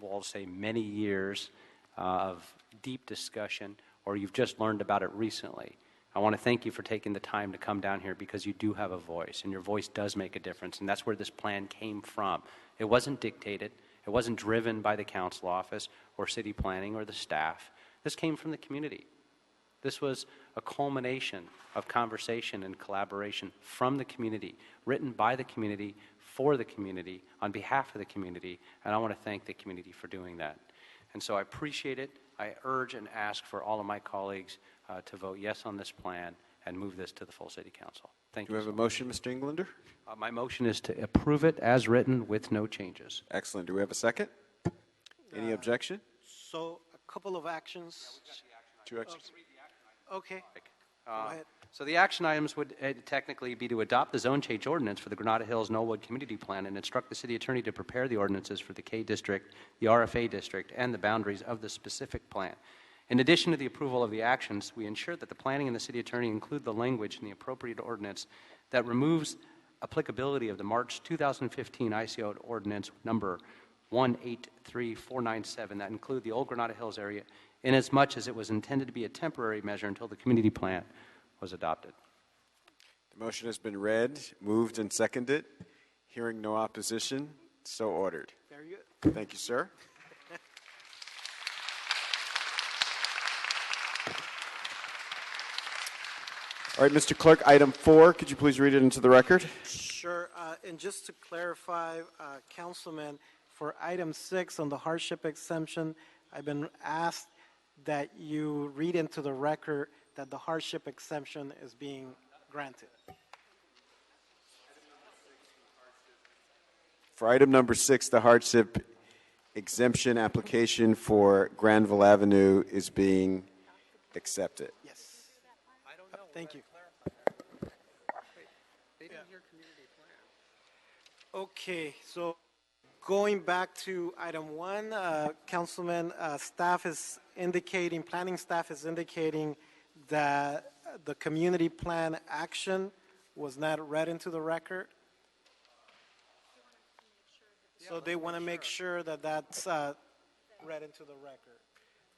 we'll say, many years of deep discussion, or you've just learned about it recently. I want to thank you for taking the time to come down here, because you do have a voice, and your voice does make a difference, and that's where this plan came from. It wasn't dictated. It wasn't driven by the council office or city planning or the staff. This came from the community. This was a culmination of conversation and collaboration from the community, written by the community, for the community, on behalf of the community, and I want to thank the community for doing that. And so I appreciate it. I urge and ask for all of my colleagues to vote yes on this plan and move this to the full city council. Thank you. Do we have a motion, Mr. Englander? My motion is to approve it as written with no changes. Excellent. Do we have a second? Any objection? So a couple of actions. Two actions. Okay. Go ahead. So the action items would technically be to adopt the zone change ordinance for the Granada Hills Nolwood Community Plan and instruct the city attorney to prepare the ordinances for the K District, the RFA District, and the boundaries of the specific plan. In addition to the approval of the actions, we ensure that the planning and the city attorney include the language in the appropriate ordinance that removes applicability of the March 2015 ICO ordinance number 183497 that include the Old Granada Hills area, inasmuch as it was intended to be a temporary measure until the community plan was adopted. The motion has been read, moved, and seconded. Hearing no opposition, so ordered. Very good. Thank you, sir. All right, Mr. Clerk, item 4, could you please read it into the record? Sure. And just to clarify, Councilman, for item 6 on the hardship exemption, I've been asked that you read into the record that the hardship exemption is being granted. For item number 6, the hardship exemption application for Granville Avenue is being accepted. Yes. Thank you. Okay, so going back to item 1, Councilman, staff is indicating, planning staff is indicating that the community plan action was not read into the record. So they want to make sure that that's read into the record.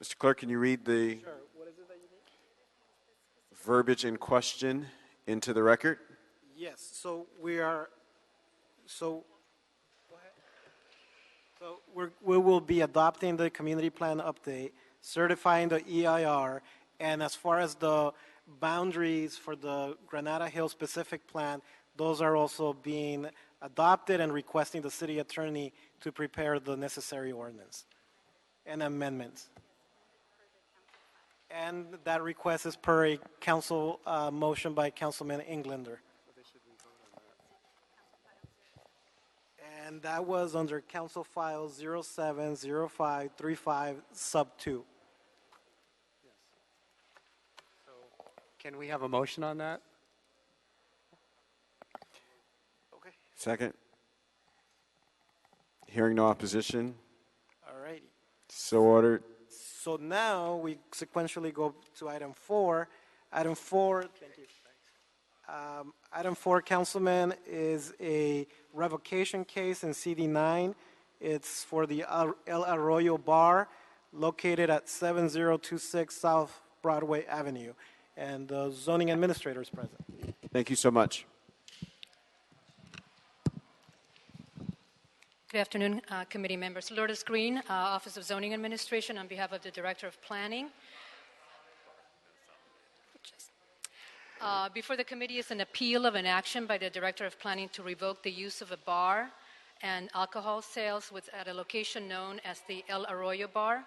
Mr. Clerk, can you read the Sure. What is it that you need? verbiage in question into the record? Yes, so we are, so, go ahead. So we will be adopting the community plan update, certifying the EIR, and as far as the boundaries for the Granada Hills specific plan, those are also being adopted and requesting the city attorney to prepare the necessary ordinance and amendments. And that request is per a council motion by Councilman Englander. And that was under Council File 070535 sub 2. Can we have a motion on that? Okay. Second. Hearing no opposition. All righty. So ordered. So now we sequentially go to item 4. Item 4, thank you. Item 4, Councilman, is a revocation case in CD9. It's for the El Arroyo Bar located at 7026 South Broadway Avenue. And the zoning administrator is present. Thank you so much. Good afternoon, committee members. Lourdes Green, Office of Zoning Administration, on behalf of the Director of Planning. Before the committee is an appeal of an action by the Director of Planning to revoke the use of a bar and alcohol sales at a location known as the El Arroyo Bar.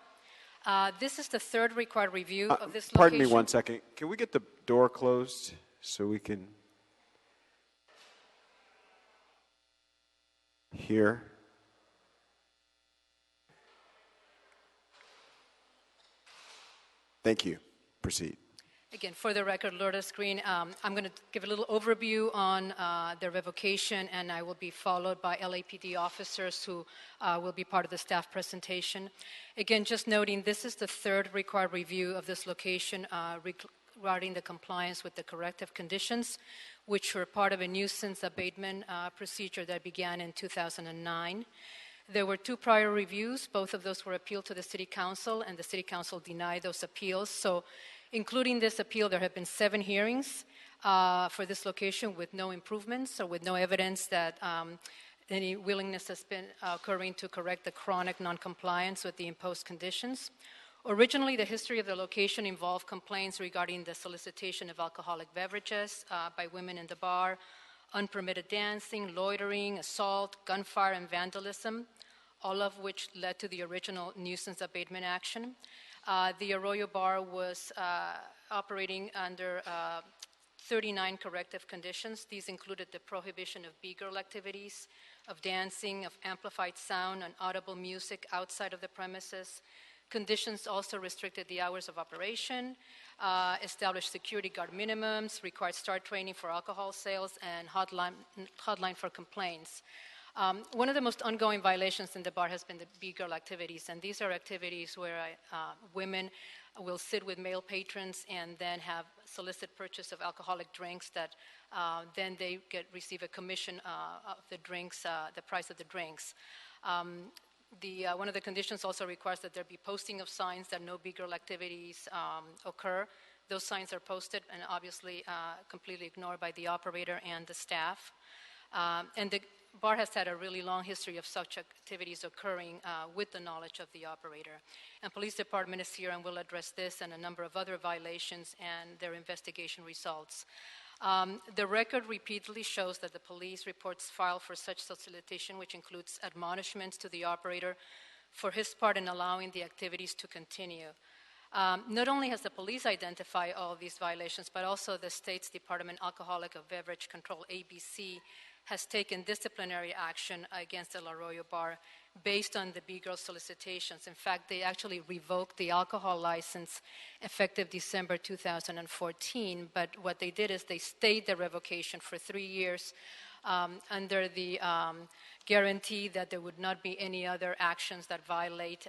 This is the third required review of this location. Pardon me 1 second. Can we get the door closed so we can hear? Thank you. Proceed. Again, for the record, Lourdes Green, I'm going to give a little overview on the revocation, and I will be followed by LAPD officers who will be part of the staff presentation. Again, just noting, this is the third required review of this location regarding the compliance with the corrective conditions, which were part of a nuisance abatement procedure that began in 2009. There were 2 prior reviews. Both of those were appealed to the City Council, and the City Council denied those appeals. So, including this appeal, there have been 7 hearings for this location with no improvements or with no evidence that any willingness has been occurring to correct the chronic noncompliance with the imposed conditions. Originally, the history of the location involved complaints regarding the solicitation of alcoholic beverages by women in the bar, unpermitted dancing, loitering, assault, gunfire, and vandalism, all of which led to the original nuisance abatement action. The Arroyo Bar was operating under 39 corrective conditions. These included the prohibition of B-girl activities, of dancing, of amplified sound and audible music outside of the premises. Conditions also restricted the hours of operation, established security guard minimums, required start training for alcohol sales, and hotline for complaints. One of the most ongoing violations in the bar has been the B-girl activities, and these are activities where women will sit with male patrons and then have solicit purchase of alcoholic drinks that then they receive a commission of the drinks, the price of the drinks. One of the conditions also requires that there be posting of signs that no B-girl activities occur. Those signs are posted and obviously completely ignored by the operator and the staff. And the bar has had a really long history of such activities occurring with the knowledge of the operator. And police department is here and will address this and a number of other violations and their investigation results. The record repeatedly shows that the police reports filed for such solicitation, which includes admonishments to the operator for his part in allowing the activities to continue. Not only has the police identified all of these violations, but also the state's Department Alcoholic of Beverage Control, ABC, has taken disciplinary action against El Arroyo Bar based on the B-girl solicitations. In fact, they actually revoked the alcohol license effective December 2014, but what they did is they stayed the revocation for 3 years under the guarantee that there would not be any other actions that violate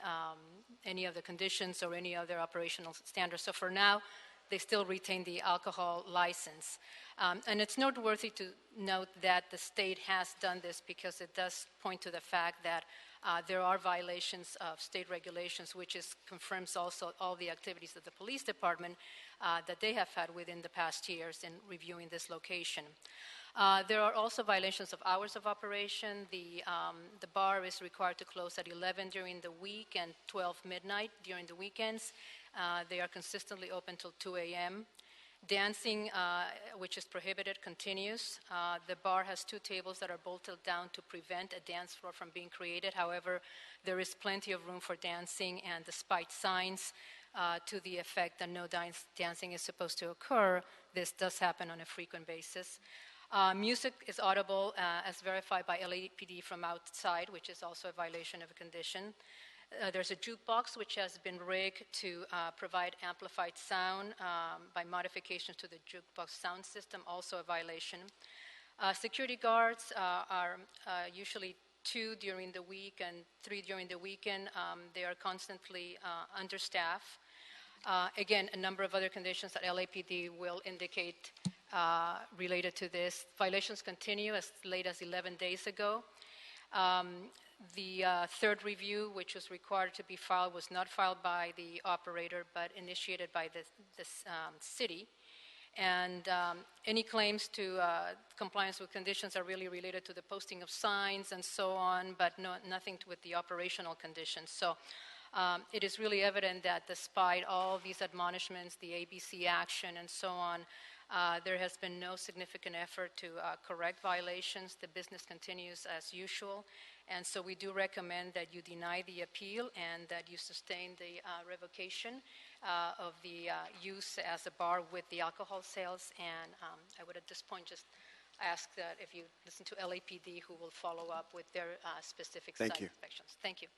any of the conditions or any other operational standards. So for now, they still retain the alcohol license. And it's noteworthy to note that the state has done this because it does point to the fact that there are violations of state regulations, which confirms also all the activities of the police department that they have had within the past years in reviewing this location. There are also violations of hours of operation. The bar is required to close at 11 during the week and 12 midnight during the weekends. They are consistently open till 2 a.m. Dancing, which is prohibited, continues. The bar has 2 tables that are bolted down to prevent a dance floor from being created. However, there is plenty of room for dancing, and despite signs to the effect that no dancing is supposed to occur, this does happen on a frequent basis. Music is audible as verified by LAPD from outside, which is also a violation of a condition. There's a jukebox which has been rigged to provide amplified sound by modifications to the jukebox sound system, also a violation. Security guards are usually 2 during the week and 3 during the weekend. They are constantly understaffed. Again, a number of other conditions that LAPD will indicate related to this. Violations continue as late as 11 days ago. The third review, which was required to be filed, was not filed by the operator, but initiated by the city. And any claims to compliance with conditions are really related to the posting of signs and so on, but nothing with the operational conditions. So it is really evident that despite all these admonishments, the ABC action and so on, there has been no significant effort to correct violations. The business continues as usual. And so we do recommend that you deny the appeal and that you sustain the revocation of the use as a bar with the alcohol sales. And I would at this point just ask that if you listen to LAPD, who will follow up with their specific site inspections. Thank you.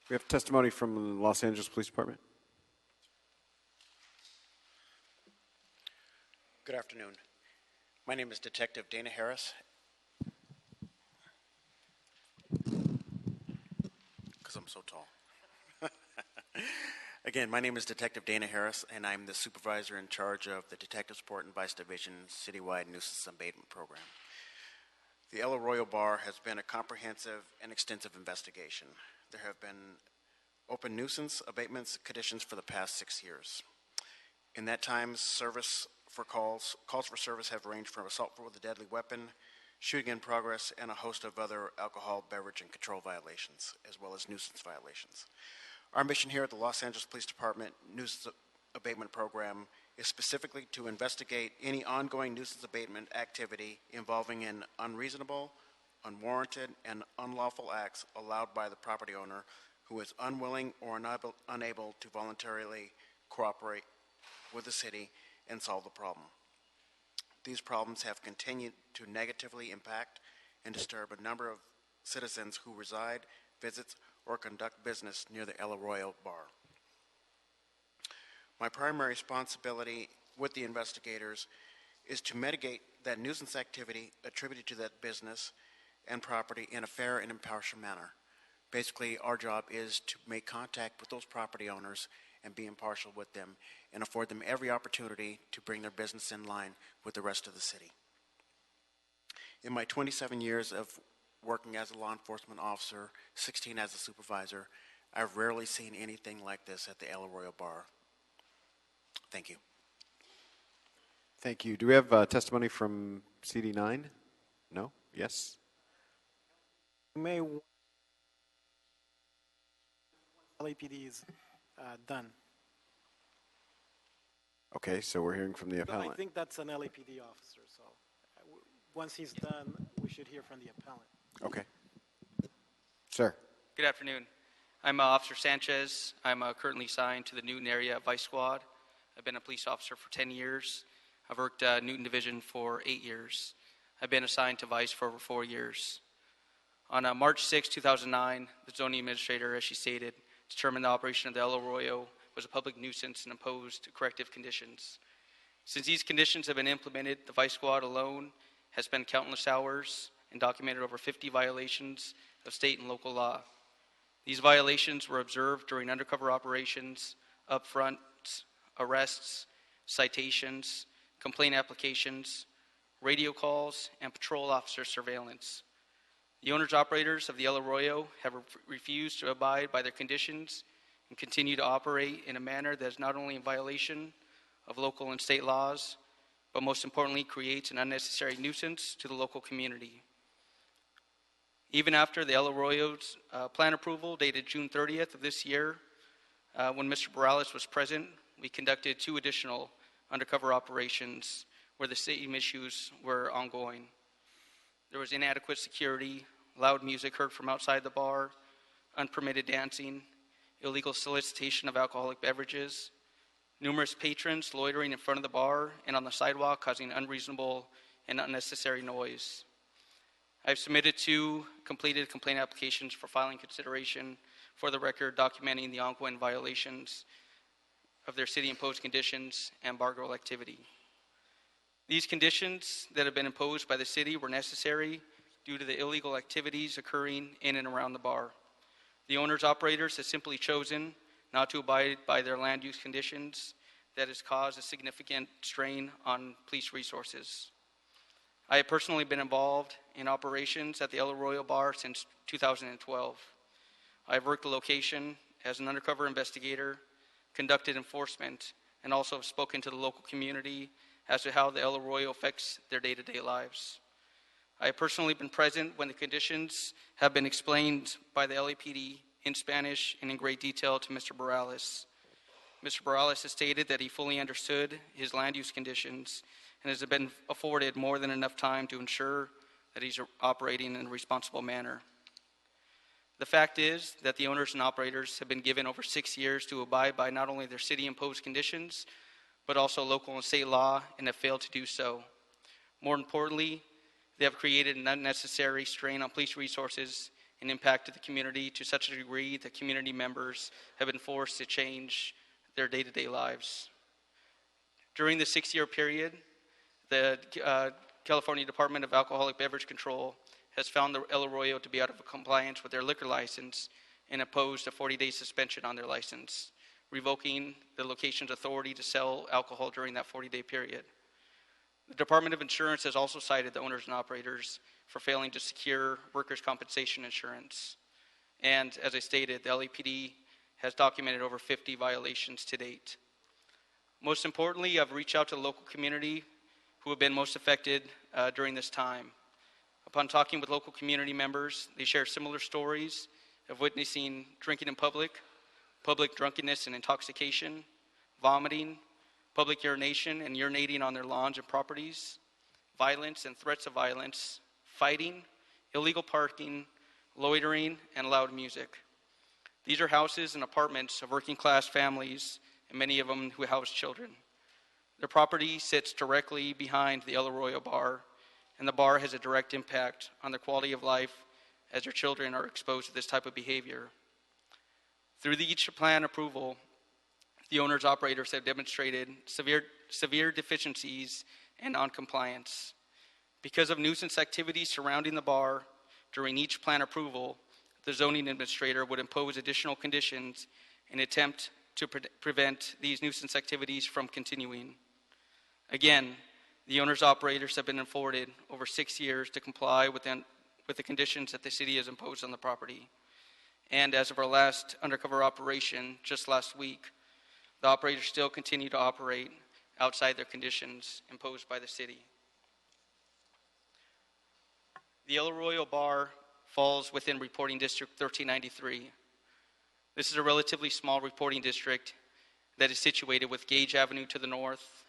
We have testimony from the Los Angeles Police Department. Good afternoon. My name is Detective Dana Harris. Because I'm so tall. Again, my name is Detective Dana Harris, and I'm the supervisor in charge of the Detective Support and Vice Division Citywide Nuisance Abatement Program. The El Arroyo Bar has been a comprehensive and extensive investigation. There have been open nuisance abatements conditions for the past 6 years. In that time, calls for service have ranged from assault with a deadly weapon, shooting in progress, and a host of other alcohol, beverage, and control violations, as well as nuisance violations. Our mission here at the Los Angeles Police Department Nuisance Abatement Program is specifically to investigate any ongoing nuisance abatement activity involving in unreasonable, unwarranted, and unlawful acts allowed by the property owner who is unwilling or unable to voluntarily cooperate with the city and solve the problem. These problems have continued to negatively impact and disturb a number of citizens who reside, visit, or conduct business near the El Arroyo Bar. My primary responsibility with the investigators is to mitigate that nuisance activity attributed to that business and property in a fair and impartial manner. Basically, our job is to make contact with those property owners and be impartial with them and afford them every opportunity to bring their business in line with the rest of the city. In my 27 years of working as a law enforcement officer, 16 as a supervisor, I've rarely seen anything like this at the El Arroyo Bar. Thank you. Thank you. Do we have testimony from CD9? No? Yes? May LAPD is done. Okay, so we're hearing from the appellant. I think that's an LAPD officer, so once he's done, we should hear from the appellant. Okay. Sir. Good afternoon. I'm Officer Sanchez. I'm currently assigned to the Newton Area Vice Squad. I've been a police officer for 10 years. I've worked Newton Division for 8 years. I've been assigned to Vice for over 4 years. On March 6, 2009, the zoning administrator, as she stated, determined the operation of the El Arroyo was a public nuisance and imposed corrective conditions. Since these conditions have been implemented, the Vice Squad alone has spent countless hours and documented over 50 violations of state and local law. These violations were observed during undercover operations, upfront arrests, citations, complaint applications, radio calls, and patrol officer surveillance. The owners-operators of the El Arroyo have refused to abide by their conditions and continue to operate in a manner that is not only in violation of local and state laws, but most importantly, creates an unnecessary nuisance to the local community. Even after the El Arroyo's plan approval dated June 30th of this year, when Mr. Morales was present, we conducted 2 additional undercover operations where the same issues were ongoing. There was inadequate security, loud music heard from outside the bar, unpermitted dancing, illegal solicitation of alcoholic beverages, numerous patrons loitering in front of the bar and on the sidewalk causing unreasonable and unnecessary noise. I've submitted 2 completed complaint applications for filing consideration for the record documenting the ongoing violations of their city-imposed conditions and bar girl activity. These conditions that have been imposed by the city were necessary due to the illegal activities occurring in and around the bar. The owners-operators have simply chosen not to abide by their land use conditions that has caused a significant strain on police resources. I have personally been involved in operations at the El Arroyo Bar since 2012. I have worked the location as an undercover investigator, conducted enforcement, and also have spoken to the local community as to how the El Arroyo affects their day-to-day lives. I have personally been present when the conditions have been explained by the LAPD in Spanish and in great detail to Mr. Morales. Mr. Morales has stated that he fully understood his land use conditions and has been afforded more than enough time to ensure that he's operating in a responsible manner. The fact is that the owners and operators have been given over 6 years to abide by not only their city-imposed conditions, but also local and state law, and have failed to do so. More importantly, they have created an unnecessary strain on police resources and impacted the community to such a degree that community members have been forced to change their day-to-day lives. During the 6-year period, the California Department of Alcoholic Beverage Control has found the El Arroyo to be out of compliance with their liquor license and imposed a 40-day suspension on their license, revoking the location's authority to sell alcohol during that 40-day period. The Department of Insurance has also cited the owners and operators for failing to secure workers' compensation insurance. And as I stated, the LAPD has documented over 50 violations to date. Most importantly, I've reached out to the local community who have been most affected during this time. Upon talking with local community members, they share similar stories of witnessing drinking in public drunkenness and intoxication, vomiting, public urination and urinating on their lawns and properties, violence and threats of violence, fighting, illegal parking, loitering, and loud music. These are houses and apartments of working-class families, and many of them who house children. Their property sits directly behind the El Arroyo Bar, and the bar has a direct impact on their quality of life as their children are exposed to this type of behavior. Through each plan approval, the owners operators have demonstrated severe deficiencies and noncompliance. Because of nuisance activities surrounding the bar, during each plan approval, the zoning administrator would impose additional conditions in an attempt to prevent these nuisance activities from continuing. Again, the owners operators have been afforded over 6 years to comply with the conditions that the city has imposed on the property. And as of our last undercover operation just last week, the operators still continue to operate outside their conditions imposed by the city. The El Arroyo Bar falls within Reporting District 1393. This is a relatively small reporting district that is situated with Gage Avenue to the north,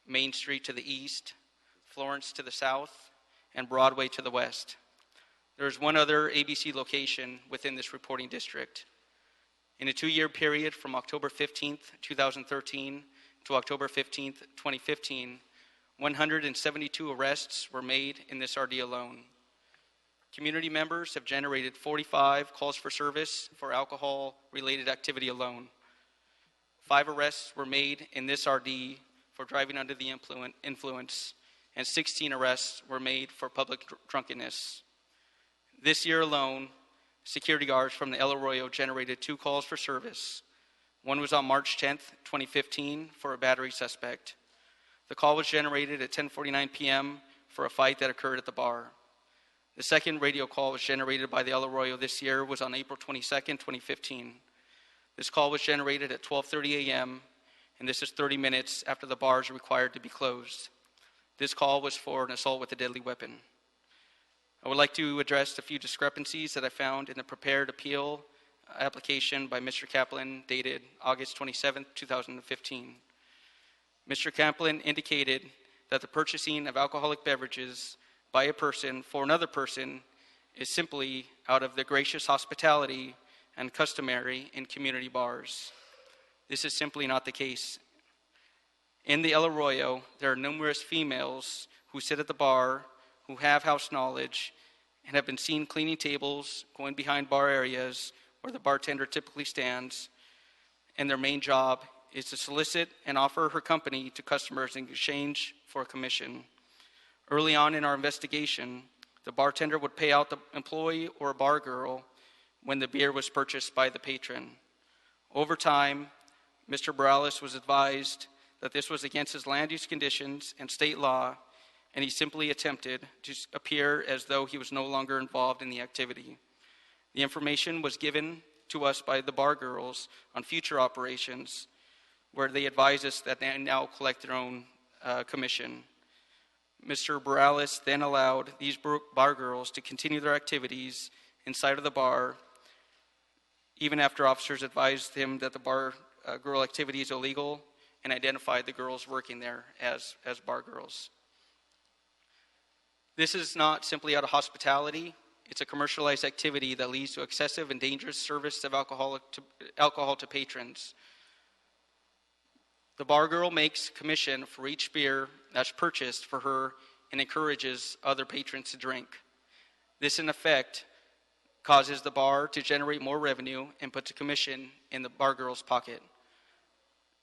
Main Street to the east, Florence to the south, and Broadway to the west. There is one other ABC location within this reporting district. In a 2-year period from October 15th, 2013 to October 15th, 2015, 172 arrests were made in this RD alone. Community members have generated 45 calls for service for alcohol-related activity alone. 5 arrests were made in this RD for driving under the influence, and 16 arrests were made for public drunkenness. This year alone, security guards from the El Arroyo generated 2 calls for service. One was on March 10th, 2015 for a battery suspect. The call was generated at 10:49 p.m. for a fight that occurred at the bar. The second radio call was generated by the El Arroyo this year was on April 22nd, 2015. This call was generated at 12:30 a.m., and this is 30 minutes after the bar is required to be closed. This call was for an assault with a deadly weapon. I would like to address a few discrepancies that I found in the prepared appeal application by Mr. Kaplan dated August 27, 2015. Mr. Kaplan indicated that the purchasing of alcoholic beverages by a person for another person is simply out of the gracious hospitality and customary in community bars. This is simply not the case. In the El Arroyo, there are numerous females who sit at the bar, who have house knowledge, and have been seen cleaning tables, going behind bar areas where the bartender typically stands, and their main job is to solicit and offer her company to customers in exchange for a commission. Early on in our investigation, the bartender would pay out the employee or a bar girl when the beer was purchased by the patron. Over time, Mr. Morales was advised that this was against his land use conditions and state law, and he simply attempted to appear as though he was no longer involved in the activity. The information was given to us by the bar girls on future operations, where they advised us that they now collect their own commission. Mr. Morales then allowed these bar girls to continue their activities inside of the bar, even after officers advised him that the bar girl activity is illegal and identified the girls working there as bar girls. This is not simply out of hospitality. It's a commercialized activity that leads to excessive and dangerous service of alcohol to patrons. The bar girl makes commission for each beer that's purchased for her and encourages other patrons to drink. This, in effect, causes the bar to generate more revenue and puts a commission in the bar girl's pocket.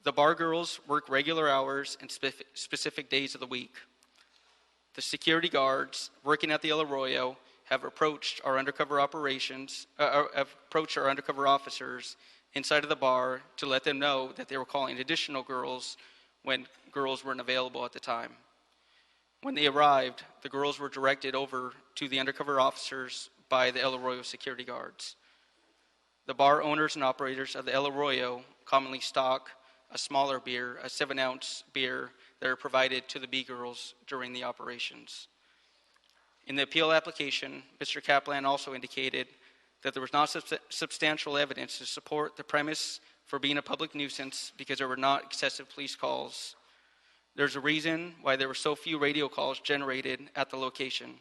The bar girls work regular hours and specific days of the week. The security guards working at the El Arroyo have approached our undercover officers inside of the bar to let them know that they were calling additional girls when girls weren't available at the time. When they arrived, the girls were directed over to the undercover officers by the El Arroyo security guards. The bar owners and operators of the El Arroyo commonly stock a smaller beer, a 7-ounce beer, that are provided to the B-girls during the operations. In the appeal application, Mr. Kaplan also indicated that there was not substantial evidence to support the premise for being a public nuisance because there were not excessive police calls. There's a reason why there were so few radio calls generated at the location.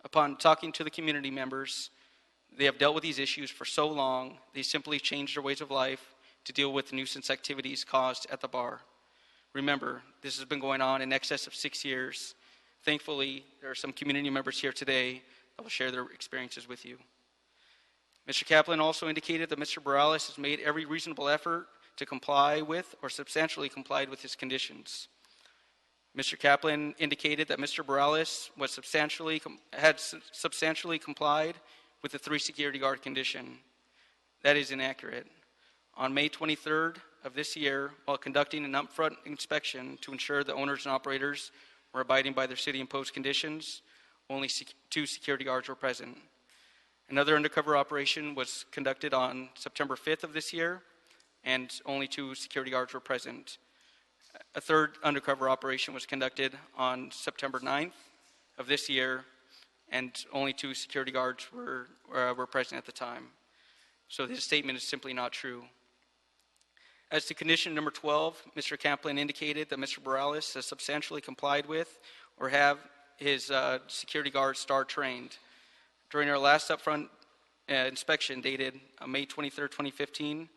Upon talking to the community members, they have dealt with these issues for so long, they simply changed their ways of life to deal with nuisance activities caused at the bar. Remember, this has been going on in excess of 6 years. Thankfully, there are some community members here today that will share their experiences with you. Mr. Kaplan also indicated that Mr. Morales has made every reasonable effort to comply with or substantially complied with his conditions. Mr. Kaplan indicated that Mr. Morales had substantially complied with the 3 security guard condition. That is inaccurate. On May 23rd of this year, while conducting an upfront inspection to ensure the owners and operators were abiding by their city-imposed conditions, only 2 security guards were present. Another undercover operation was conducted on September 5th of this year, and only 2 security guards were present. A third undercover operation was conducted on September 9th of this year, and only 2 security guards were present at the time. So this statement is simply not true. As to condition number 12, Mr. Kaplan indicated that Mr. Morales has substantially complied with or have his security guards star trained. During our last upfront inspection dated May 23rd, 2015,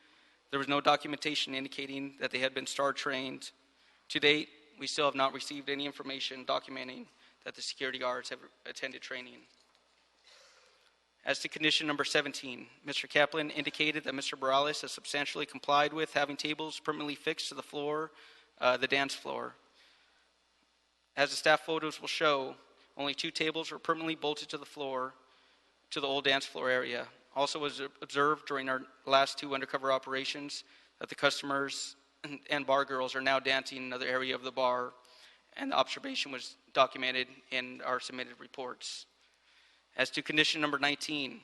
there was no documentation indicating that they had been star trained. To date, we still have not received any information documenting that the security guards have attended training. As to condition number 17, Mr. Kaplan indicated that Mr. Morales has substantially complied with having tables permanently fixed to the floor, the dance floor. As the staff photos will show, only 2 tables were permanently bolted to the floor, to the old dance floor area. Also was observed during our last 2 undercover operations that the customers and bar girls are now dancing in another area of the bar, and the observation was documented in our submitted reports. As to condition number 19,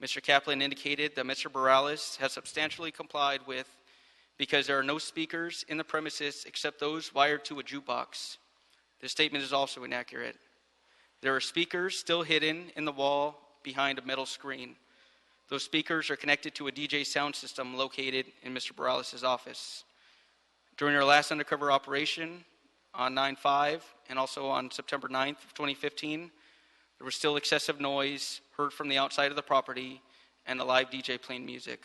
Mr. Kaplan indicated that Mr. Morales has substantially complied with because there are no speakers in the premises except those wired to a jukebox. This statement is also inaccurate. There are speakers still hidden in the wall behind a metal screen. Those speakers are connected to a DJ sound system located in Mr. Morales' office. During our last undercover operation on 9/5 and also on September 9th of 2015, there was still excessive noise heard from the outside of the property and a live DJ playing music.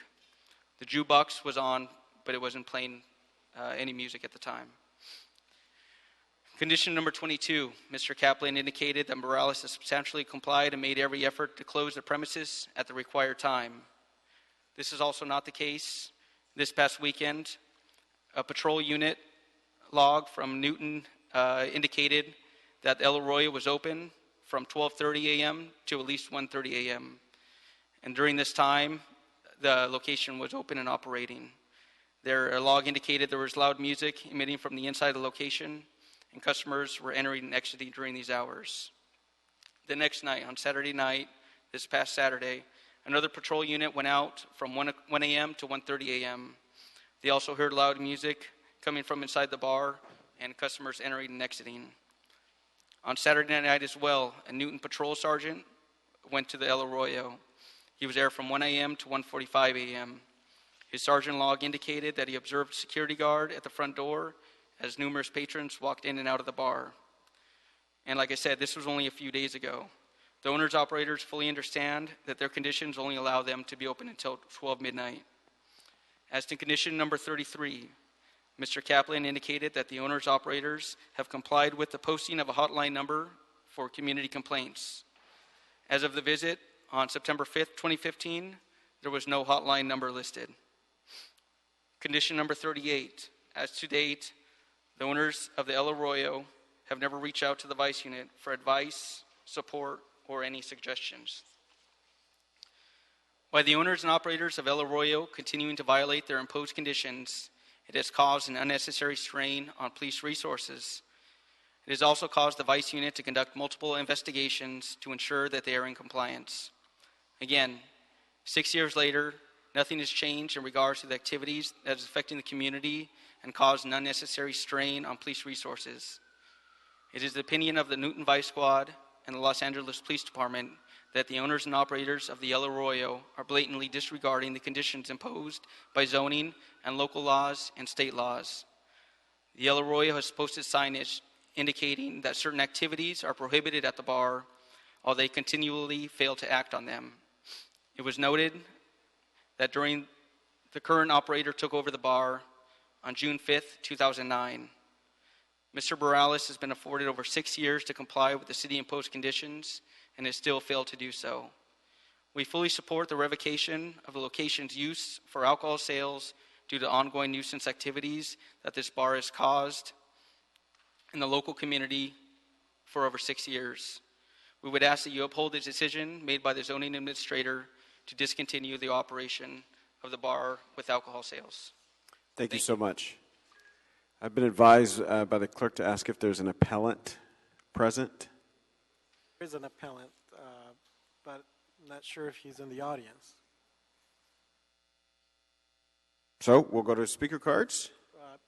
The jukebox was on, but it wasn't playing any music at the time. Condition number 22, Mr. Kaplan indicated that Morales has substantially complied and made every effort to close the premises at the required time. This is also not the case. This past weekend, a patrol unit log from Newton indicated that El Arroyo was open from 12:30 a.m. to at least 1:30 a.m. And during this time, the location was open and operating. Their log indicated there was loud music emitting from the inside of the location, and customers were entering and exiting during these hours. The next night, on Saturday night, this past Saturday, another patrol unit went out from 1 a.m. to 1:30 a.m. They also heard loud music coming from inside the bar and customers entering and exiting. On Saturday night as well, a Newton patrol sergeant went to the El Arroyo. He was there from 1 a.m. to 1:45 a.m. His sergeant log indicated that he observed a security guard at the front door as numerous patrons walked in and out of the bar. And like I said, this was only a few days ago. The owners operators fully understand that their conditions only allow them to be open until 12 midnight. As to condition number 33, Mr. Kaplan indicated that the owners operators have complied with the posting of a hotline number for community complaints. As of the visit on September 5th, 2015, there was no hotline number listed. Condition number 38, as to date, the owners of the El Arroyo have never reached out to the Vice Unit for advice, support, or any suggestions. By the owners and operators of El Arroyo continuing to violate their imposed conditions, it has caused an unnecessary strain on police resources. It has also caused the Vice Unit to conduct multiple investigations to ensure that they are in compliance. Again, 6 years later, nothing has changed in regards to the activities that is affecting the community and caused an unnecessary strain on police resources. It is the opinion of the Newton Vice Squad and the Los Angeles Police Department that the owners and operators of the El Arroyo are blatantly disregarding the conditions imposed by zoning and local laws and state laws. The El Arroyo has posted signage indicating that certain activities are prohibited at the bar, while they continually fail to act on them. It was noted that during the current operator took over the bar on June 5th, 2009. Mr. Morales has been afforded over 6 years to comply with the city-imposed conditions and has still failed to do so. We fully support the revocation of the location's use for alcohol sales due to ongoing nuisance activities that this bar has caused in the local community for over 6 years. We would ask that you uphold the decision made by the zoning administrator to discontinue the operation of the bar with alcohol sales. Thank you so much. I've been advised by the clerk to ask if there's an appellant present. There is an appellant, but I'm not sure if he's in the audience. So we'll go to speaker cards.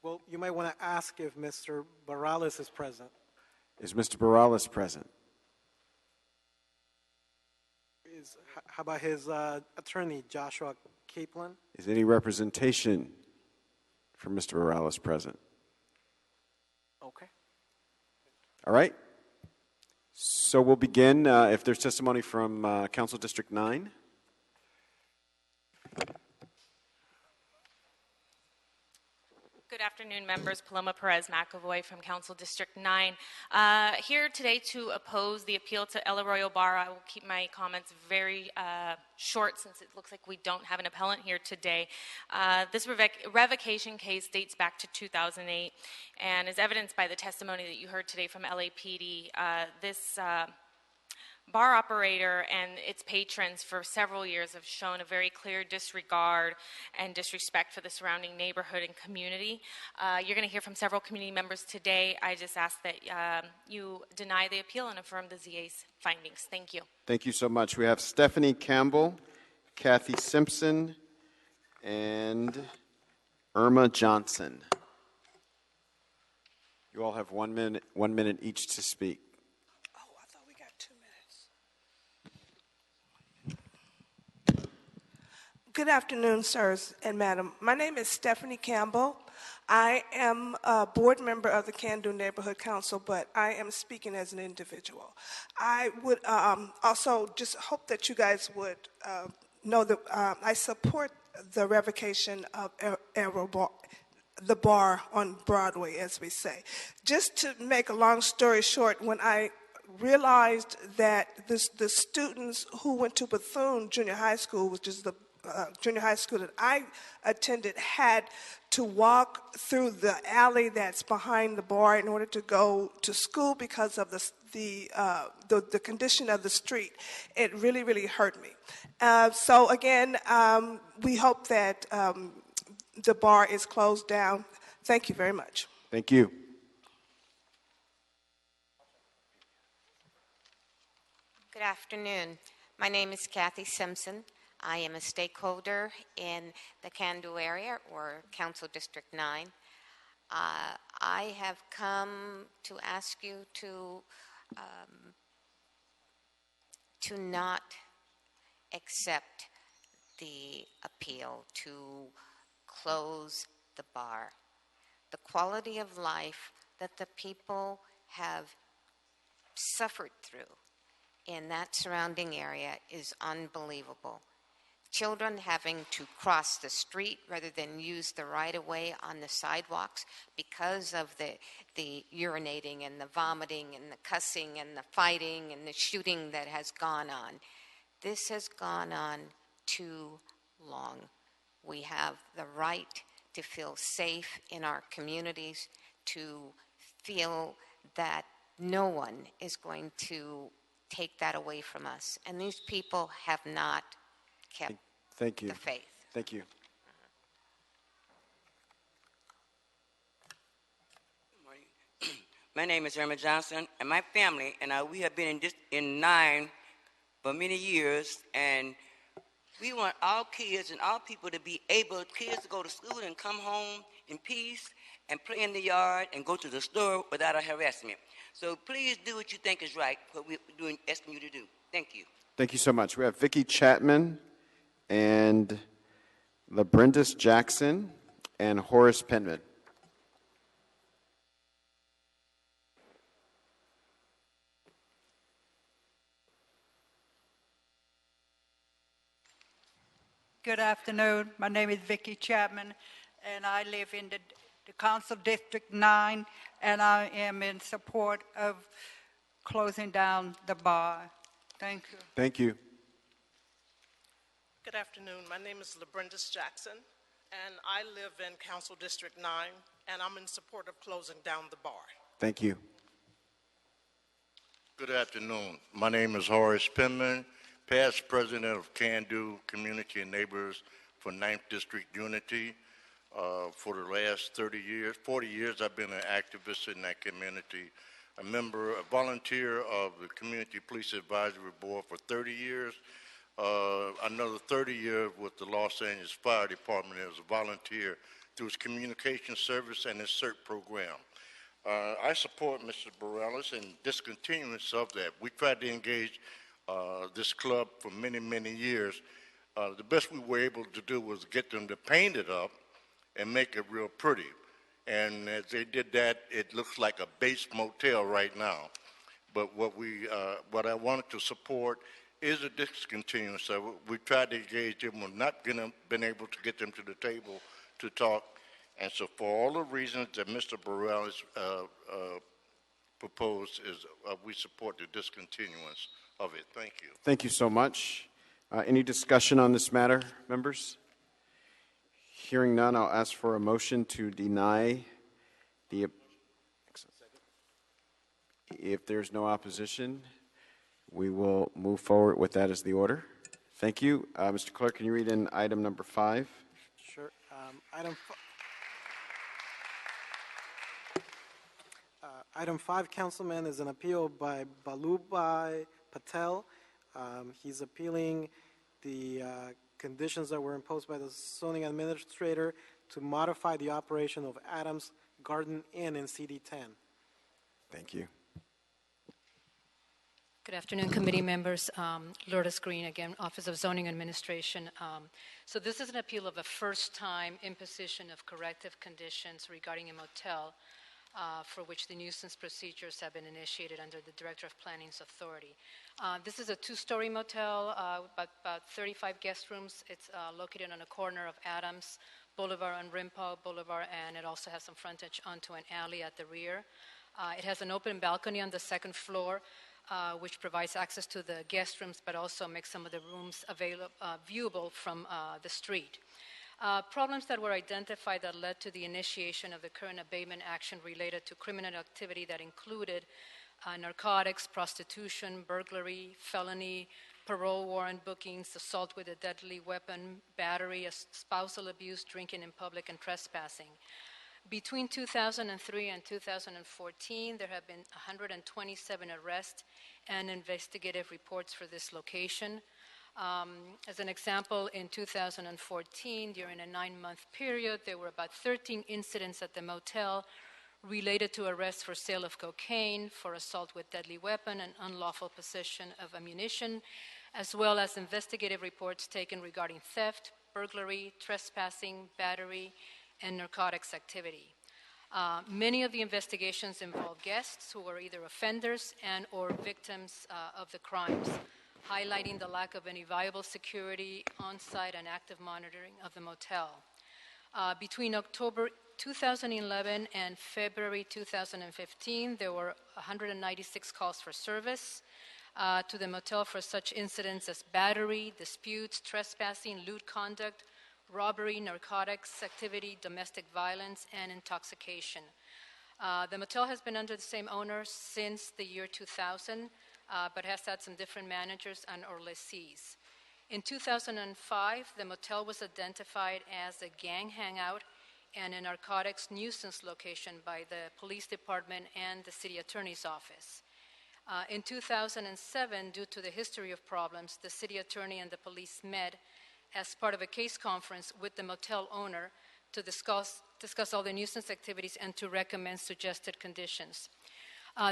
Well, you might want to ask if Mr. Morales is present. Is Mr. Morales present? How about his attorney, Joshua Kaplan? Is any representation for Mr. Morales present? Okay. All right. So we'll begin if there's testimony from Council District 9. Good afternoon, members. Paloma Perez McAvoy from Council District 9. Here today to oppose the appeal to El Arroyo Bar. I will keep my comments very short since it looks like we don't have an appellant here today. This revocation case dates back to 2008 and is evidenced by the testimony that you heard today from LAPD. This bar operator and its patrons for several years have shown a very clear disregard and disrespect for the surrounding neighborhood and community. You're going to hear from several community members today. I just ask that you deny the appeal and affirm the ZA's findings. Thank you. Thank you so much. We have Stephanie Campbell, Kathy Simpson, and Irma Johnson. You all have 1 minute each to speak. Oh, I thought we got 2 minutes. Good afternoon, sirs and madam. My name is Stephanie Campbell. I am a board member of the Can-Do Neighborhood Council, but I am speaking as an individual. I would also just hope that you guys would know that I support the revocation of the bar on Broadway, as we say. Just to make a long story short, when I realized that the students who went to Bethune Junior High School, which is the junior high school that I attended, had to walk through the alley that's behind the bar in order to go to school because of the condition of the street. It really, really hurt me. So again, we hope that the bar is closed down. Thank you very much. Thank you. Good afternoon. My name is Kathy Simpson. I am a stakeholder in the Can-Do area, or Council District 9. I have come to ask you to not accept the appeal to close the bar. The quality of life that the people have suffered through in that surrounding area is unbelievable. Children having to cross the street rather than use the right-of-way on the sidewalks because of the urinating and the vomiting and the cussing and the fighting and the shooting that has gone on. This has gone on too long. We have the right to feel safe in our communities, to feel that no one is going to take that away from us. And these people have not kept Thank you. the faith. Thank you. My name is Irma Johnson, and my family and I, we have been in 9 for many years, and we want our kids and our people to be able, kids to go to school and come home in peace and play in the yard and go to the store without a harassment. So please do what you think is right, what we're asking you to do. Thank you. Thank you so much. We have Vicki Chapman and LaBrindis Jackson and Horace Penman. Good afternoon. My name is Vicki Chapman, and I live in the Council District 9, and I am in support of closing down the bar. Thank you. Thank you. Good afternoon. My name is LaBrindis Jackson, and I live in Council District 9, and I'm in support of closing down the bar. Thank you. Good afternoon. My name is Horace Penman, past president of Can-Do Community and Neighbors for 9th District Unity. For the last 40 years, I've been an activist in that community. A volunteer of the Community Police Advisory Board for 30 years. Another 30 years with the Los Angeles Fire Department as a volunteer through its communication service and its CERT program. I support Mr. Bareilles in discontinuance of that. We tried to engage this club for many, many years. The best we were able to do was get them to paint it up and make it real pretty. And as they did that, it looks like a base motel right now. But what I wanted to support is a discontinuance of it. We tried to engage them. We've not been able to get them to the table to talk. And so for all the reasons that Mr. Bareilles proposed, we support the discontinuance of it. Thank you. Thank you so much. Any discussion on this matter, members? Hearing none, I'll ask for a motion to deny the... If there's no opposition, we will move forward with that as the order. Thank you. Mr. Clerk, can you read in item number 5? Sure. Item 5, Councilman, is an appeal by Balubhai Patel. He's appealing the conditions that were imposed by the zoning administrator to modify the operation of Adams Garden Inn in CD10. Thank you. Good afternoon, committee members. Lourdes Green again, Office of Zoning Administration. So this is an appeal of a first-time imposition of corrective conditions regarding a motel for which the nuisance procedures have been initiated under the Director of Planning's authority. This is a two-story motel, about 35 guest rooms. It's located on a corner of Adams Boulevard and Rimpau Boulevard, and it also has some frontage onto an alley at the rear. It has an open balcony on the second floor, which provides access to the guest rooms, but also makes some of the rooms viewable from the street. Problems that were identified that led to the initiation of the current abatement action related to criminal activity that included narcotics, prostitution, burglary, felony, parole warrant bookings, assault with a deadly weapon, battery, spousal abuse, drinking in public, and trespassing. Between 2003 and 2014, there have been 127 arrests and investigative reports for this location. As an example, in 2014, during a 9-month period, there were about 13 incidents at the motel related to arrests for sale of cocaine, for assault with deadly weapon, and unlawful possession of ammunition, as well as investigative reports taken regarding theft, burglary, trespassing, battery, and narcotics activity. Many of the investigations involve guests who were either offenders and or victims of the crimes, highlighting the lack of any viable security, on-site, and active monitoring of the motel. Between October 2011 and February 2015, there were 196 calls for service to the motel for such incidents as battery, disputes, trespassing, lewd conduct, robbery, narcotics activity, domestic violence, and intoxication. The motel has been under the same owner since the year 2000, but has had some different managers and or lessees. In 2005, the motel was identified as a gang hangout and a narcotics nuisance location by the police department and the city attorney's office. In 2007, due to the history of problems, the city attorney and the police met as part of a case conference with the motel owner to discuss all the nuisance activities and to recommend suggested conditions.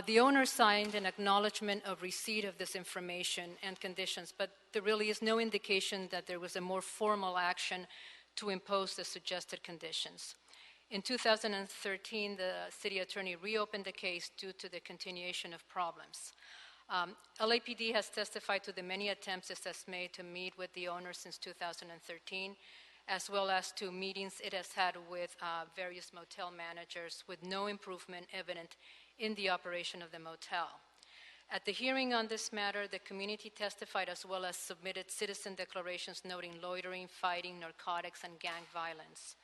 The owner signed an acknowledgement of receipt of this information and conditions, but there really is no indication that there was a more formal action to impose the suggested conditions. In 2013, the city attorney reopened the case due to the continuation of problems. LAPD has testified to the many attempts it has made to meet with the owner since 2013, as well as to meetings it has had with various motel managers with no improvement evident in the operation of the motel. At the hearing on this matter, the community testified as well as submitted citizen declarations noting loitering, fighting, narcotics, and gang violence.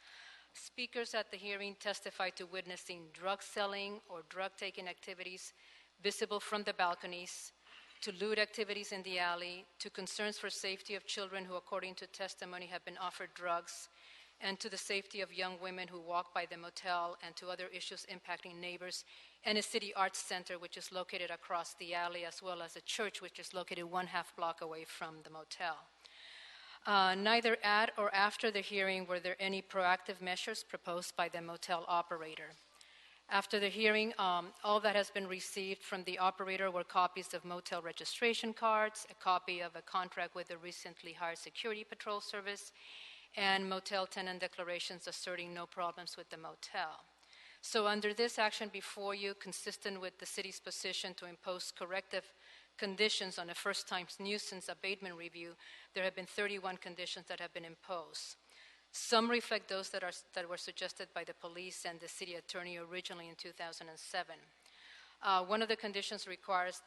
Speakers at the hearing testified to witnessing drug selling or drug-taking activities visible from the balconies, to lewd activities in the alley, to concerns for safety of children who, according to testimony, have been offered drugs, and to the safety of young women who walk by the motel, and to other issues impacting neighbors, and a city arts center which is located across the alley, as well as a church which is located 1/2 block away from the motel. Neither at or after the hearing were there any proactive measures proposed by the motel operator. After the hearing, all that has been received from the operator were copies of motel registration cards, a copy of a contract with the recently hired security patrol service, and motel tenant declarations asserting no problems with the motel. So under this action before you, consistent with the city's position to impose corrective conditions on a first-time nuisance abatement review, there have been 31 conditions that have been imposed. Some reflect those that were suggested by the police and the city attorney originally in 2007. One of the conditions requires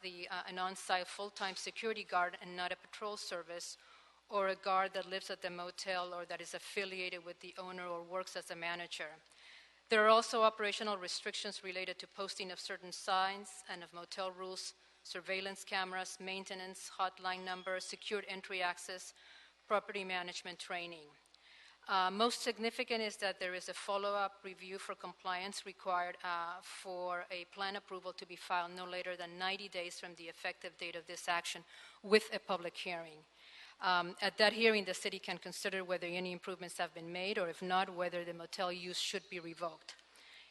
an on-site full-time security guard and not a patrol service, or a guard that lives at the motel or that is affiliated with the owner or works as a manager. There are also operational restrictions related to posting of certain signs and of motel rules, surveillance cameras, maintenance, hotline numbers, secured entry access, property management training. Most significant is that there is a follow-up review for compliance required for a plan approval to be filed no later than 90 days from the effective date of this action with a public hearing. At that hearing, the city can consider whether any improvements have been made, or if not, whether the motel use should be revoked.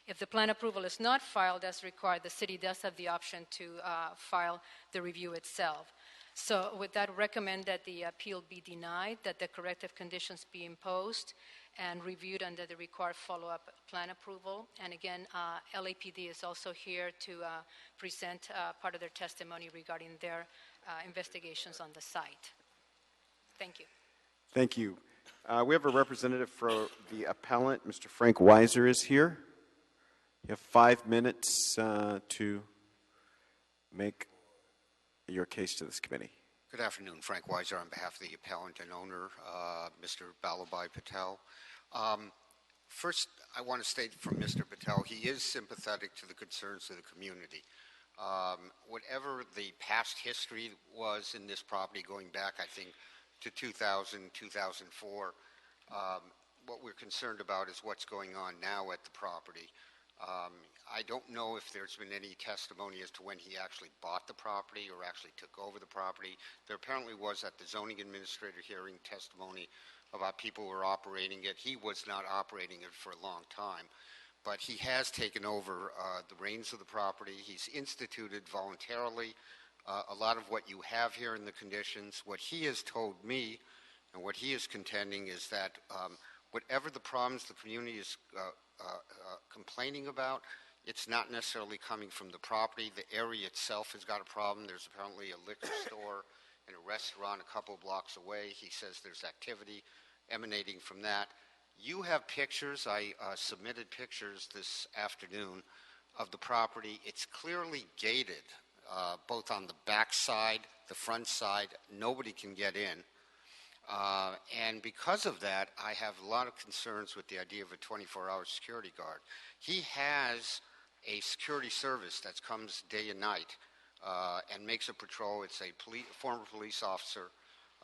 If the plan approval is not filed as required, the city does have the option to file the review itself. So with that, recommend that the appeal be denied, that the corrective conditions be imposed and reviewed under the required follow-up plan approval. And again, LAPD is also here to present part of their testimony regarding their investigations on the site. Thank you. Thank you. We have a representative for the appellant. Mr. Frank Weiser is here. You have 5 minutes to make your case to this committee. Good afternoon. Frank Weiser on behalf of the appellant and owner, Mr. Balabai Patel. First, I want to state from Mr. Patel, he is sympathetic to the concerns of the community. Whatever the past history was in this property going back, I think, to 2000, 2004, what we're concerned about is what's going on now at the property. I don't know if there's been any testimony as to when he actually bought the property or actually took over the property. There apparently was at the zoning administrator hearing testimony about people who were operating it. He was not operating it for a long time, but he has taken over the reins of the property. He's instituted voluntarily a lot of what you have here in the conditions. What he has told me and what he is contending is that whatever the problems the community is complaining about, it's not necessarily coming from the property. The area itself has got a problem. There's apparently a liquor store and a restaurant a couple blocks away. He says there's activity emanating from that. You have pictures. I submitted pictures this afternoon of the property. It's clearly gated, both on the back side, the front side. Nobody can get in. And because of that, I have a lot of concerns with the idea of a 24-hour security guard. He has a security service that comes day and night and makes a patrol. It's a former police officer,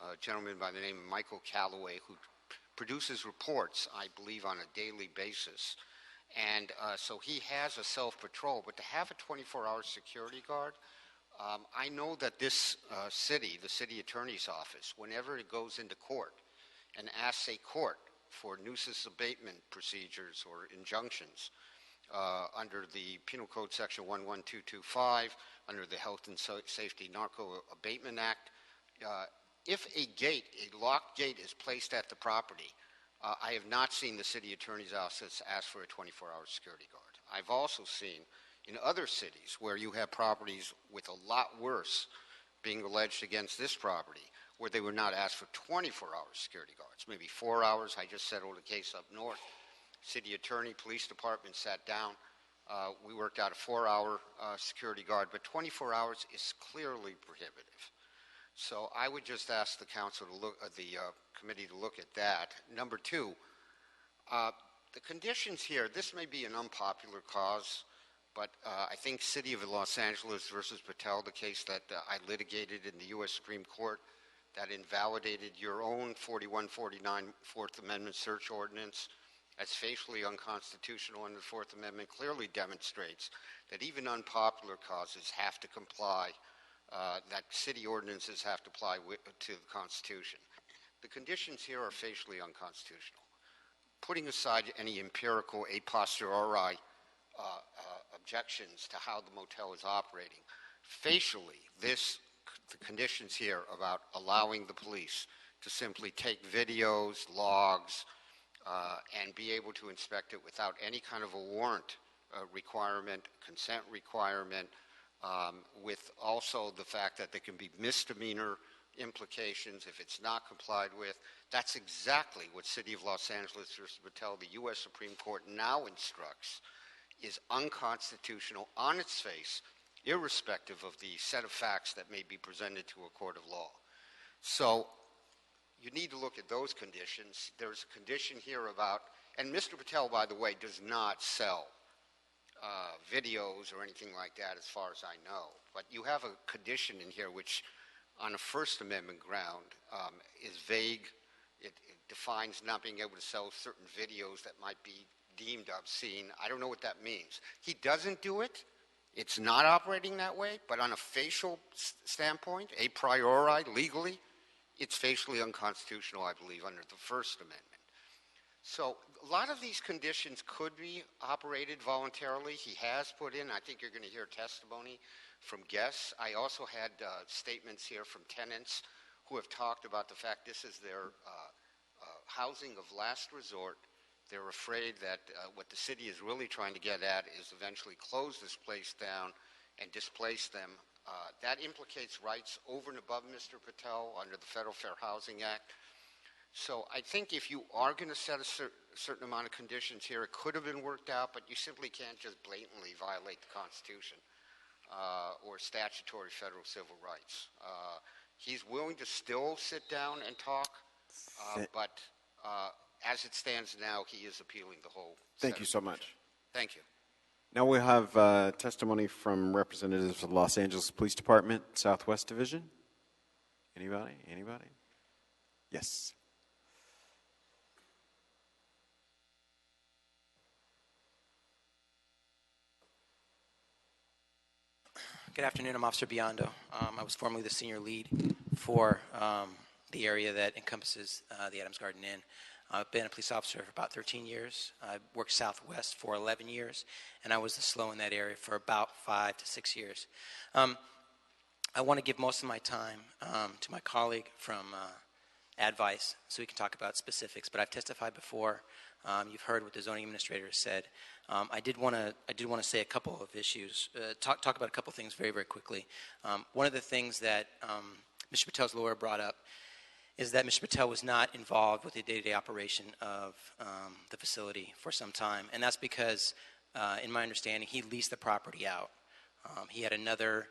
a gentleman by the name of Michael Calloway, who produces reports, I believe, on a daily basis. And so he has a self-patrol. But to have a 24-hour security guard, I know that this city, the city attorney's office, whenever it goes into court and asks a court for nuisance abatement procedures or injunctions under the Penal Code Section 11225, under the Health and Safety Narco Abatement Act, if a locked gate is placed at the property, I have not seen the city attorney's office ask for a 24-hour security guard. I've also seen in other cities where you have properties with a lot worse being alleged against this property, where they were not asked for 24-hour security guards, maybe 4 hours. I just settled a case up north. City attorney, police department sat down. We worked out a 4-hour security guard, but 24 hours is clearly prohibitive. So I would just ask the council to look at the committee to look at that. Number two, the conditions here, this may be an unpopular cause, but I think City of Los Angeles versus Patel, the case that I litigated in the U.S. Supreme Court that invalidated your own 4149 Fourth Amendment search ordinance as facially unconstitutional under the Fourth Amendment, clearly demonstrates that even unpopular causes have to comply, that city ordinances have to apply to the Constitution. The conditions here are facially unconstitutional. Putting aside any empirical a posteriori objections to how the motel is operating, facially, the conditions here about allowing the police to simply take videos, logs, and be able to inspect it without any kind of a warrant requirement, consent requirement, with also the fact that there can be misdemeanor implications if it's not complied with. That's exactly what City of Los Angeles versus Patel, the U.S. Supreme Court now instructs, is unconstitutional on its face, irrespective of the set of facts that may be presented to a court of law. So you need to look at those conditions. There's a condition here about, and Mr. Patel, by the way, does not sell videos or anything like that as far as I know. But you have a condition in here which, on a First Amendment ground, is vague. It defines not being able to sell certain videos that might be deemed obscene. I don't know what that means. He doesn't do it. It's not operating that way, but on a facial standpoint, a priori, legally, it's facially unconstitutional, I believe, under the First Amendment. So A lot of these conditions could be operated voluntarily. He has put in, I think you're going to hear testimony from guests. I also had statements here from tenants who have talked about the fact this is their housing of last resort. They're afraid that what the city is really trying to get at is eventually close this place down and displace them. That implicates rights over and above Mr. Patel under the Federal Fair Housing Act. So I think if you are going to set a certain amount of conditions here, it could have been worked out, but you simply can't just blatantly violate the Constitution or statutory federal civil rights. He's willing to still sit down and talk, but as it stands now, he is appealing the whole. Thank you so much. Thank you. Now we have testimony from representatives of the Los Angeles Police Department, Southwest Division. Anybody? Anybody? Yes. Good afternoon. I'm Officer Biondo. I was formerly the senior lead for the area that encompasses the Adams Garden Inn. I've been a police officer for about 13 years. I worked Southwest for 11 years, and I was the SLO in that area for about 5 to 6 years. I want to give most of my time to my colleague from Advice so we can talk about specifics, but I've testified before. You've heard what the zoning administrator has said. I did want to say a couple of issues, talk about a couple of things very, very quickly. One of the things that Mr. Patel's lawyer brought up is that Mr. Patel was not involved with the day-to-day operation of the facility for some time, and that's because, in my understanding, he leased the property out. He had another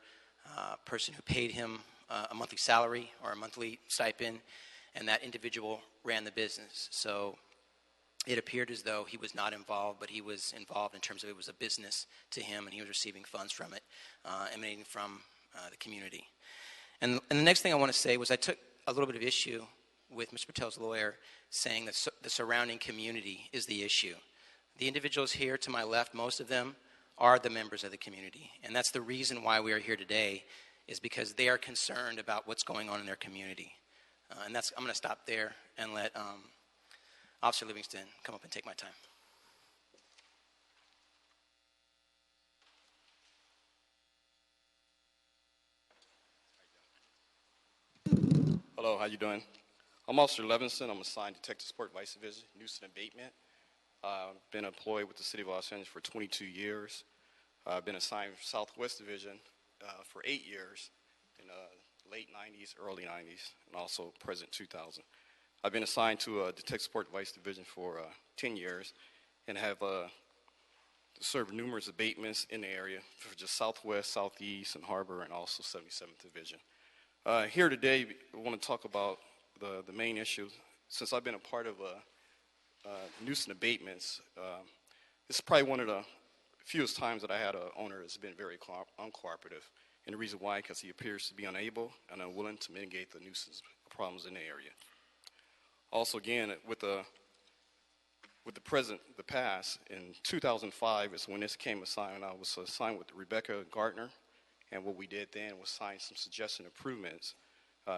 person who paid him a monthly salary or a monthly stipend, and that individual ran the business. So it appeared as though he was not involved, but he was involved in terms of it was a business to him, and he was receiving funds from it, emanating from the community. And the next thing I want to say was I took a little bit of issue with Mr. Patel's lawyer saying that the surrounding community is the issue. The individuals here to my left, most of them are the members of the community, and that's the reason why we are here today, is because they are concerned about what's going on in their community. And I'm going to stop there and let Officer Livingston come up and take my time. Hello, how you doing? I'm Officer Levinson. I'm assigned Detective Support Vice Division, Nuisance Abatement. I've been employed with the City of Los Angeles for 22 years. I've been assigned Southwest Division for 8 years in late 90s, early 90s, and also present 2000. I've been assigned to Detective Support Vice Division for 10 years and have served numerous abatements in the area for just Southwest, Southeast, and Harbor, and also 77th Division. Here today, I want to talk about the main issue. Since I've been a part of nuisance abatements, this is probably one of the fewest times that I had an owner that's been very uncooperative. And the reason why, because he appears to be unable and unwilling to mitigate the nuisance problems in the area. Also, again, with the past, in 2005 is when this came assigned. I was assigned with Rebecca Gardner, and what we did then was sign some suggested improvements.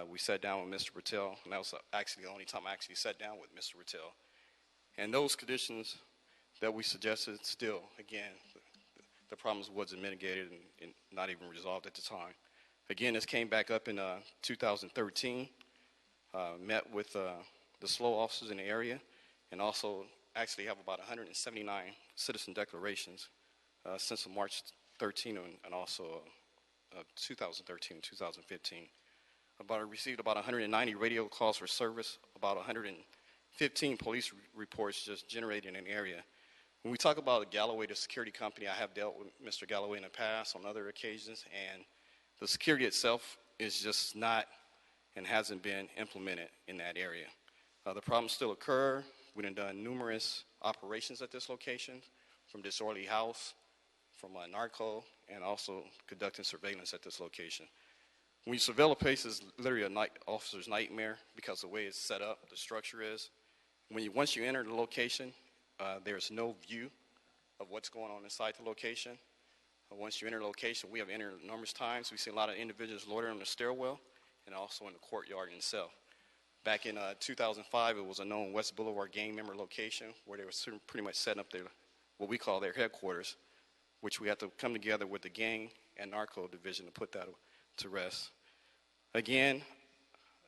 We sat down with Mr. Patel, and that was actually the only time I actually sat down with Mr. Patel. And those conditions that we suggested still, again, the problems wasn't mitigated and not even resolved at the time. Again, this came back up in 2013, met with the SLO officers in the area, and also actually have about 179 citizen declarations since March 13 and also 2013 and 2015. I received about 190 radio calls for service, about 115 police reports just generated in the area. When we talk about Galloway, the security company, I have dealt with Mr. Galloway in the past on other occasions, and the security itself is just not and hasn't been implemented in that area. The problems still occur. We've done numerous operations at this location, from disorderly house, from narco, and also conducting surveillance at this location. When you surveil a place, it's literally a officer's nightmare because of the way it's set up, the structure is. Once you enter the location, there's no view of what's going on inside the location. Once you enter the location, we have entered numerous times. We see a lot of individuals loitering on the stairwell and also in the courtyard itself. Back in 2005, it was a known West Boulevard gang member location where they were pretty much setting up their, what we call their headquarters, which we had to come together with the gang and narco division to put that to rest. Again,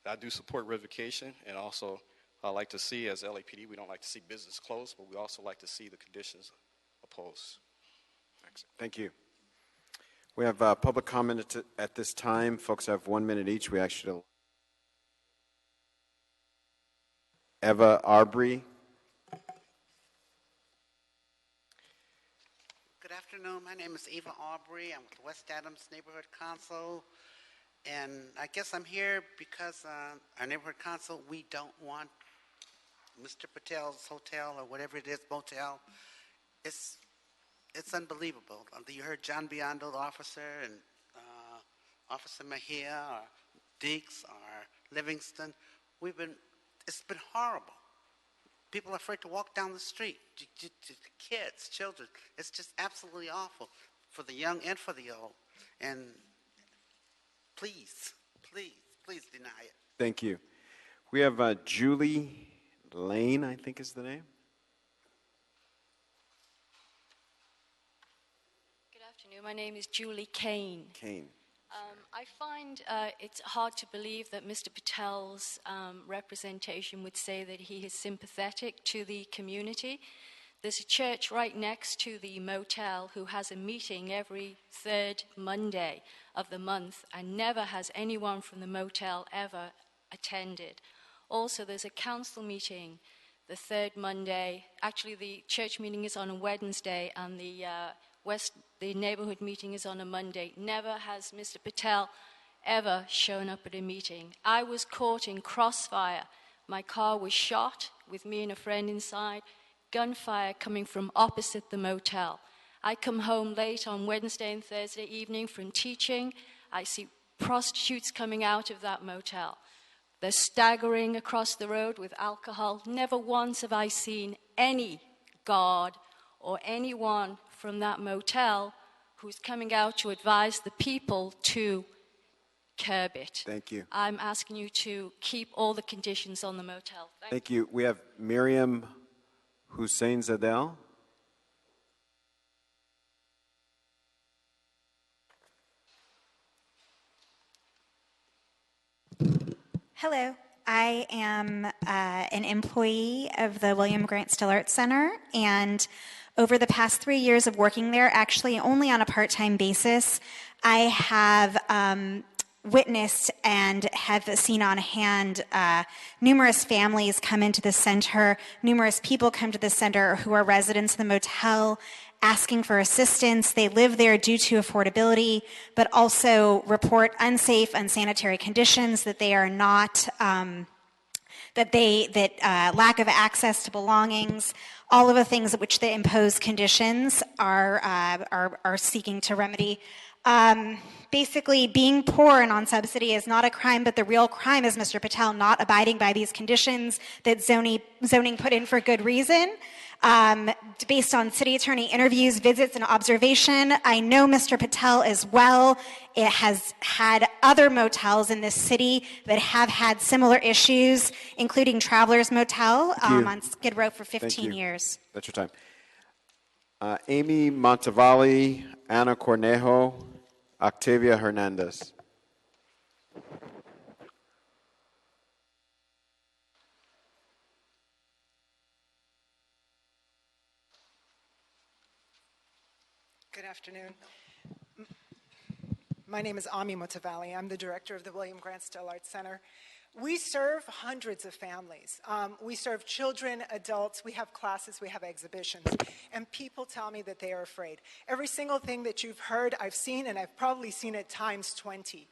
I do support revocation, and also I like to see, as LAPD, we don't like to see business closed, but we also like to see the conditions opposed. Thank you. We have public comment at this time. Folks have 1 minute each. We actually Eva Arbery. Good afternoon. My name is Eva Arbery. I'm with West Adams Neighborhood Council. And I guess I'm here because our neighborhood council, we don't want Mr. Patel's hotel or whatever it is, motel. It's unbelievable. You heard John Biondo, the officer, and Officer Mejia, or Deeks, or Livingston. It's been horrible. People are afraid to walk down the street. Kids, children. It's just absolutely awful for the young and for the old. And please, please, please deny it. Thank you. We have Julie Lane, I think is the name. Good afternoon. My name is Julie Kane. Kane. I find it's hard to believe that Mr. Patel's representation would say that he is sympathetic to the community. There's a church right next to the motel who has a meeting every third Monday of the month, and never has anyone from the motel ever attended. Also, there's a council meeting the third Monday. Actually, the church meeting is on a Wednesday, and the neighborhood meeting is on a Monday. Never has Mr. Patel ever shown up at a meeting. I was caught in crossfire. My car was shot with me and a friend inside. Gunfire coming from opposite the motel. I come home late on Wednesday and Thursday evening from teaching. I see prostitutes coming out of that motel. They're staggering across the road with alcohol. Never once have I seen any guard or anyone from that motel who's coming out to advise the people to curb it. Thank you. I'm asking you to keep all the conditions on the motel. Thank you. We have Miriam Hussein Zadel. Hello. I am an employee of the William Grant Still Arts Center, and over the past 3 years of working there, actually only on a part-time basis, I have witnessed and have seen on hand numerous families come into the center, numerous people come to the center who are residents of the motel, asking for assistance. They live there due to affordability, but also report unsafe, unsanitary conditions, that they are not, lack of access to belongings, all of the things at which the imposed conditions are seeking to remedy. Basically, being poor and on subsidy is not a crime, but the real crime is Mr. Patel not abiding by these conditions that zoning put in for good reason. Based on city attorney interviews, visits, and observation, I know Mr. Patel as well. It has had other motels in this city that have had similar issues, including Travelers Motel on Skid Row for 15 years. That's your time. Amy Montevalli, Ana Cornejo, Octavia Hernandez. Good afternoon. My name is Ami Motavalli. I'm the director of the William Grant Still Arts Center. We serve hundreds of families. We serve children, adults, we have classes, we have exhibitions, and people tell me that they are afraid. Every single thing that you've heard, I've seen, and I've probably seen it times 20.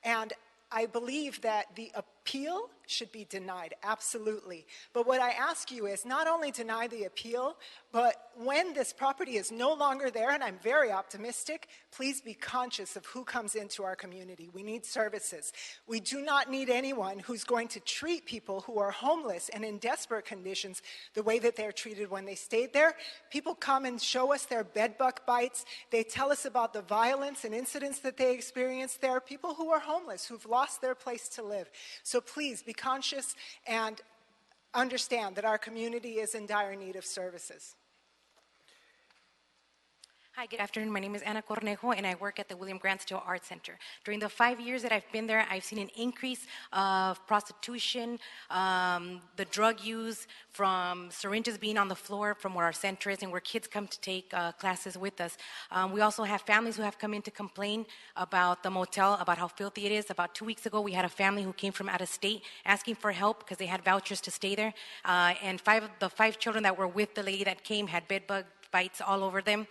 And I believe that the appeal should be denied, absolutely. But what I ask you is not only deny the appeal, but when this property is no longer there, and I'm very optimistic, please be conscious of who comes into our community. We need services. We do not need anyone who's going to treat people who are homeless and in desperate conditions the way that they're treated when they stayed there. People come and show us their bedbug bites. They tell us about the violence and incidents that they experienced there. People who are homeless, who've lost their place to live. So So please be conscious and understand that our community is in dire need of services. Hi, good afternoon. My name is Ana Cornejo, and I work at the William Grant Still Art Center. During the 5 years that I've been there, I've seen an increase of prostitution, the drug use, from syringes being on the floor from where our center is and where kids come to take classes with us. We also have families who have come in to complain about the motel, about how filthy it is. About 2 weeks ago, we had a family who came from out of state asking for help because they had vouchers to stay there. And the five children that were with the lady that came had bed bug bites all over them.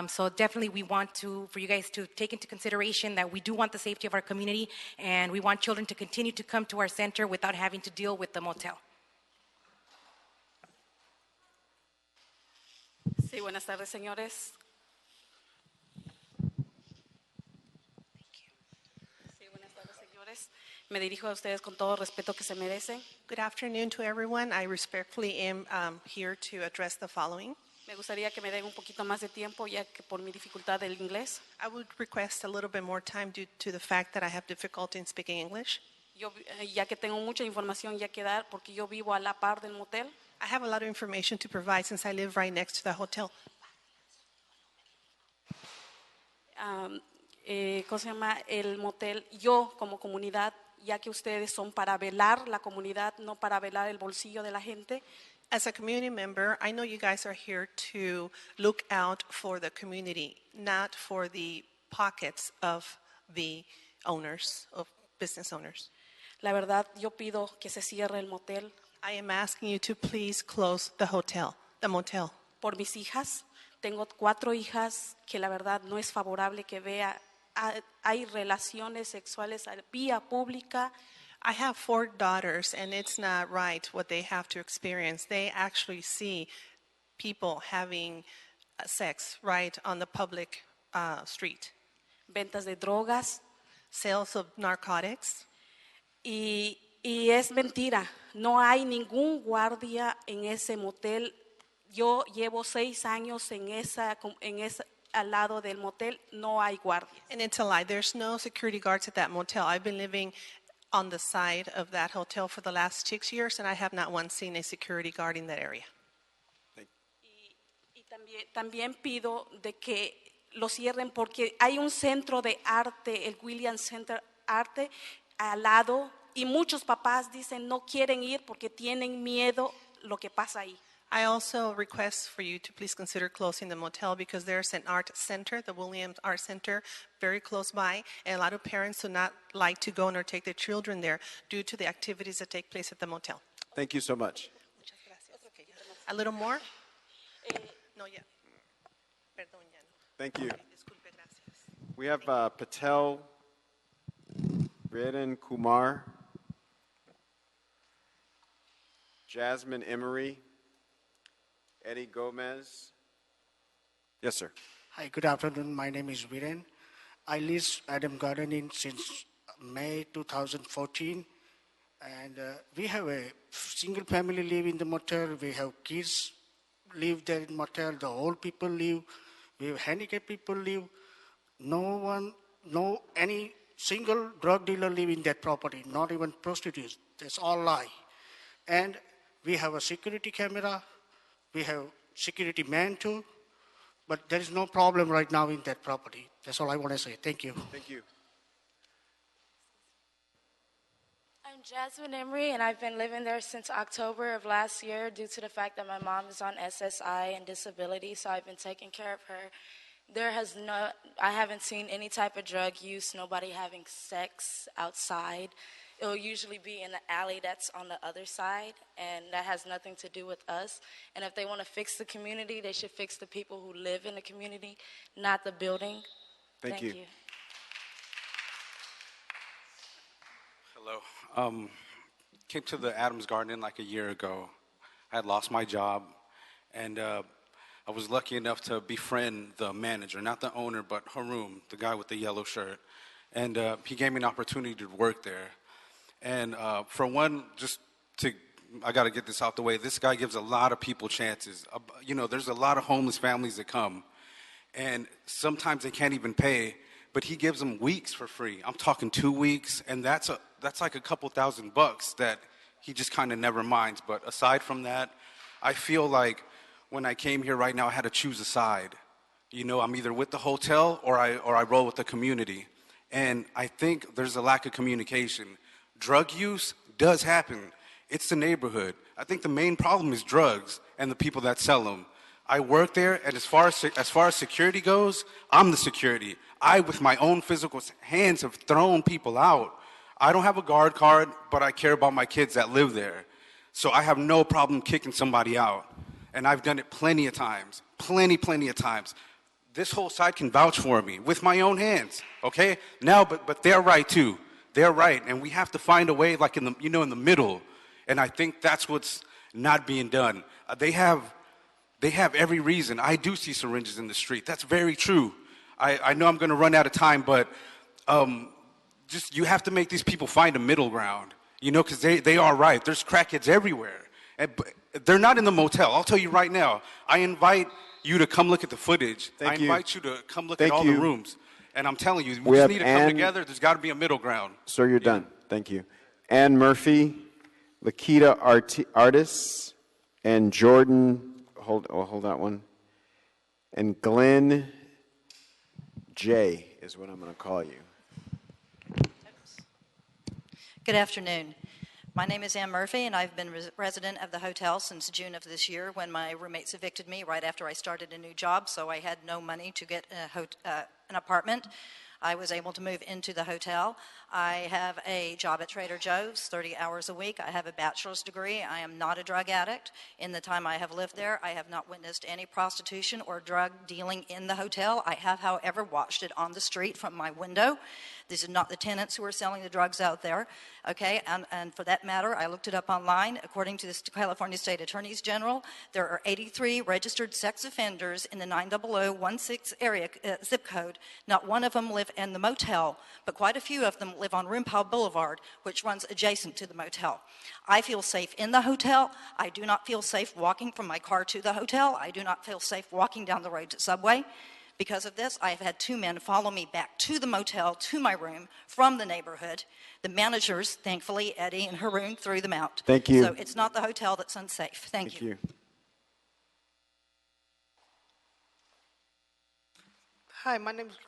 So definitely we want for you guys to take into consideration that we do want the safety of our community, and we want children to continue to come to our center without having to deal with the motel. Sí, buenas tardes, señores. Sí, buenas tardes, señores. Me dirijo a ustedes con todo respeto que se merecen. Good afternoon to everyone. I respectfully am here to address the following. Me gustaría que me den un poquito más de tiempo, ya que por mi dificultad del inglés. I would request a little bit more time due to the fact that I have difficulty in speaking English. Ya que tengo mucha información ya que dar, porque yo vivo a la par del motel. I have a lot of information to provide since I live right next to the hotel. ¿Cómo se llama? El motel, yo como comunidad, ya que ustedes son para velar la comunidad, no para velar el bolsillo de la gente. As a community member, I know you guys are here to look out for the community, not for the pockets of the owners, of business owners. La verdad, yo pido que se cierre el motel. I am asking you to please close the motel. Por mis hijas, tengo 4 hijas que la verdad no es favorable que vea, hay relaciones sexuales vía pública. I have 4 daughters, and it's not right what they have to experience. They actually see people having sex right on the public street. Ventas de drogas. Sales of narcotics. Y es mentira, no hay ningún guardia en ese motel. Yo llevo 6 años al lado del motel, no hay guardias. And it's a lie. There's no security guards at that motel. I've been living on the side of that hotel for the last 6 years, and I have not once seen a security guard in that area. Y también pido de que lo cierren porque hay un centro de arte, el Williams Center Arte, al lado, y muchos papás dicen no quieren ir porque tienen miedo lo que pasa ahí. I also request for you to please consider closing the motel because there's an art center, the Williams Art Center, very close by, and a lot of parents do not like to go nor take their children there due to the activities that take place at the motel. Thank you so much. A little more? No, yeah. Perdón, ya no. Thank you. We have Patel, Redden Kumar, Jasmine Emery, Eddie Gomez. Yes, sir. Hi, good afternoon. My name is Viren. I live Adam Gardening since May 2014. And we have a single family live in the motel. We have kids live there in motel. The old people live. We have handicapped people live. No any single drug dealer live in that property, not even prostitutes. That's all lie. And we have a security camera. We have security man too. But there is no problem right now in that property. That's all I want to say. Thank you. Thank you. I'm Jasmine Emery, and I've been living there since October of last year due to the fact that my mom is on SSI and disability, so I've been taking care of her. I haven't seen any type of drug use, nobody having sex outside. It'll usually be in the alley that's on the other side, and that has nothing to do with us. And if they want to fix the community, they should fix the people who live in the community, not the building. Thank you. Hello. Came to the Adams Garden like a year ago. I had lost my job, and I was lucky enough to befriend the manager, not the owner, but Haroon, the guy with the yellow shirt. And he gave me an opportunity to work there. And for one, I got to get this out the way. This guy gives a lot of people chances. There's a lot of homeless families that come, and sometimes they can't even pay, but he gives them weeks for free. I'm talking 2 weeks, and that's that's like a couple $1,000 that he just kind of never minds. But aside from that, I feel like when I came here right now, I had to choose a side. You know, I'm either with the hotel or I roll with the community. And I think there's a lack of communication. Drug use does happen. It's the neighborhood. I think the main problem is drugs and the people that sell them. I work there, and as far as security goes, I'm the security. I, with my own physical hands, have thrown people out. I don't have a guard card, but I care about my kids that live there. So I have no problem kicking somebody out. And I've done it plenty of times. Plenty of times. This whole side can vouch for me with my own hands, okay? Now, but they're right too. They're right, and we have to find a way, like in the middle. And I think that's what's not being done. They have every reason. I do see syringes in the street. That's very true. I know I'm going to run out of time, but just you have to make these people find a middle ground, you know, because they are right. There's crackheads everywhere. And they're not in the motel. I'll tell you right now. I invite you to come look at the footage. I invite you to come look at all the rooms. And I'm telling you, we just need to come together. There's got to be a middle ground. Sir, you're done. Thank you. Ann Murphy, Lakita Artis, and Jordan, hold that one. And Glenn J is what I'm going to call you. Good afternoon. My name is Ann Murphy, and I've been resident of the hotel since June of this year when my roommates evicted me right after I started a new job, so I had no money to get an apartment. I was able to move into the hotel. I have a job at Trader Joe's, 30 hours a week. I have a bachelor's degree. I am not a drug addict. In the time I have lived there, I have not witnessed any prostitution or drug dealing in the hotel. I have, however, watched it on the street from my window. These are not the tenants who are selling the drugs out there, okay? And for that matter, I looked it up online. According to the California State Attorneys General, there are 83 registered sex offenders in the 90016 area zip code. Not one of them live in the motel, but quite a few of them live on Boulevard, which runs adjacent to the motel. I feel safe in the hotel. I do not feel safe walking from my car to the hotel. I do not feel safe walking down the road to Subway. Because of this, I have had 2 men follow me back to the motel, to my room, from the neighborhood. The managers, thankfully, Eddie and Haroon, threw them out. Thank you. So it's not the hotel that's unsafe. Thank you. Hi, my name is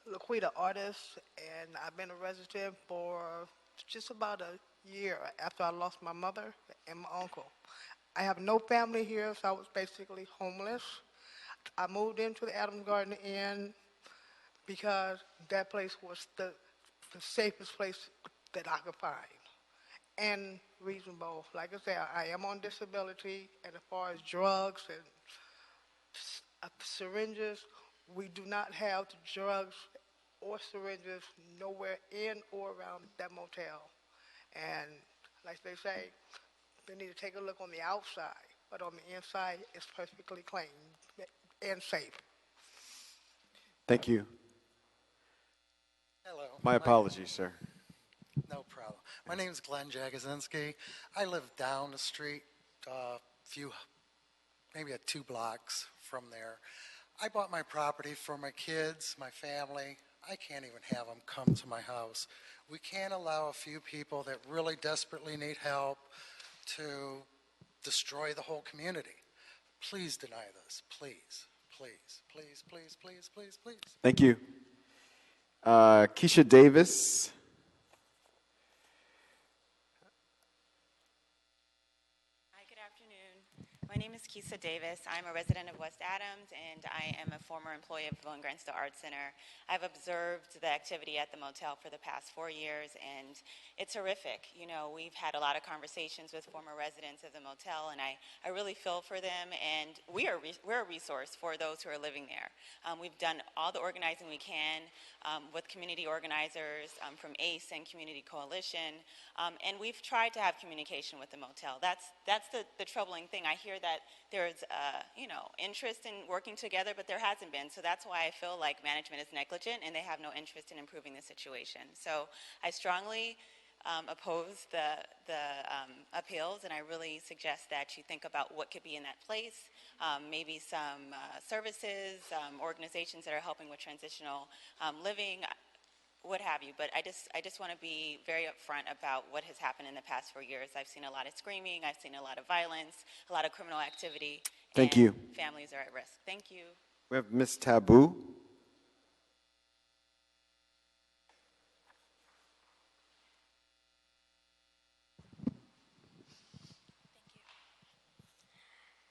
Laquita Artis, and I've been a resident for just about a year after I lost my mother and my uncle. I have no family here, so I was basically homeless. I moved into the Adams Garden Inn because that place was the safest place that I could find and reasonable. Like I said, I am on disability, and as far as drugs and syringes, we do not have the drugs or syringes nowhere in or around that motel. And like they say, they need to take a look on the outside, but on the inside, it's perfectly clean and safe. Thank you. Hello. My apologies, sir. No problem. My name is Glenn Jagazinski. I live down the street, maybe 2 blocks from there. I bought my property for my kids, my family. I can't even have them come to my house. We can't allow a few people that really desperately need help to destroy the whole community. Please deny this, please. Please, please, please, please, please, please. Thank you. Keisha Davis. Hi, good afternoon. My name is Keisha Davis. I'm a resident of West Adams, and I am a former employee of the William Grant Still Arts Center. I've observed the activity at the motel for the past 4 years, and it's horrific. You know, we've had a lot of conversations with former residents of the motel, and I really feel for them, and we're a resource for those who are living there. We've done all the organizing we can with community organizers from ACE and Community Coalition, and we've tried to have communication with the motel. That's the troubling thing. I hear that there's interest in working together, but there hasn't been. So that's why I feel like management is negligent and they have no interest in improving the situation. So I strongly oppose the appeals, and I really suggest that you think about what could be in that place. Maybe some services, organizations that are helping with transitional living. what have you. But I just want to be very upfront about what has happened in the past 4 years. I've seen a lot of screaming. I've seen a lot of violence, a lot of criminal activity. Thank and you. Families are at risk. Thank you. We have Ms. Taboo.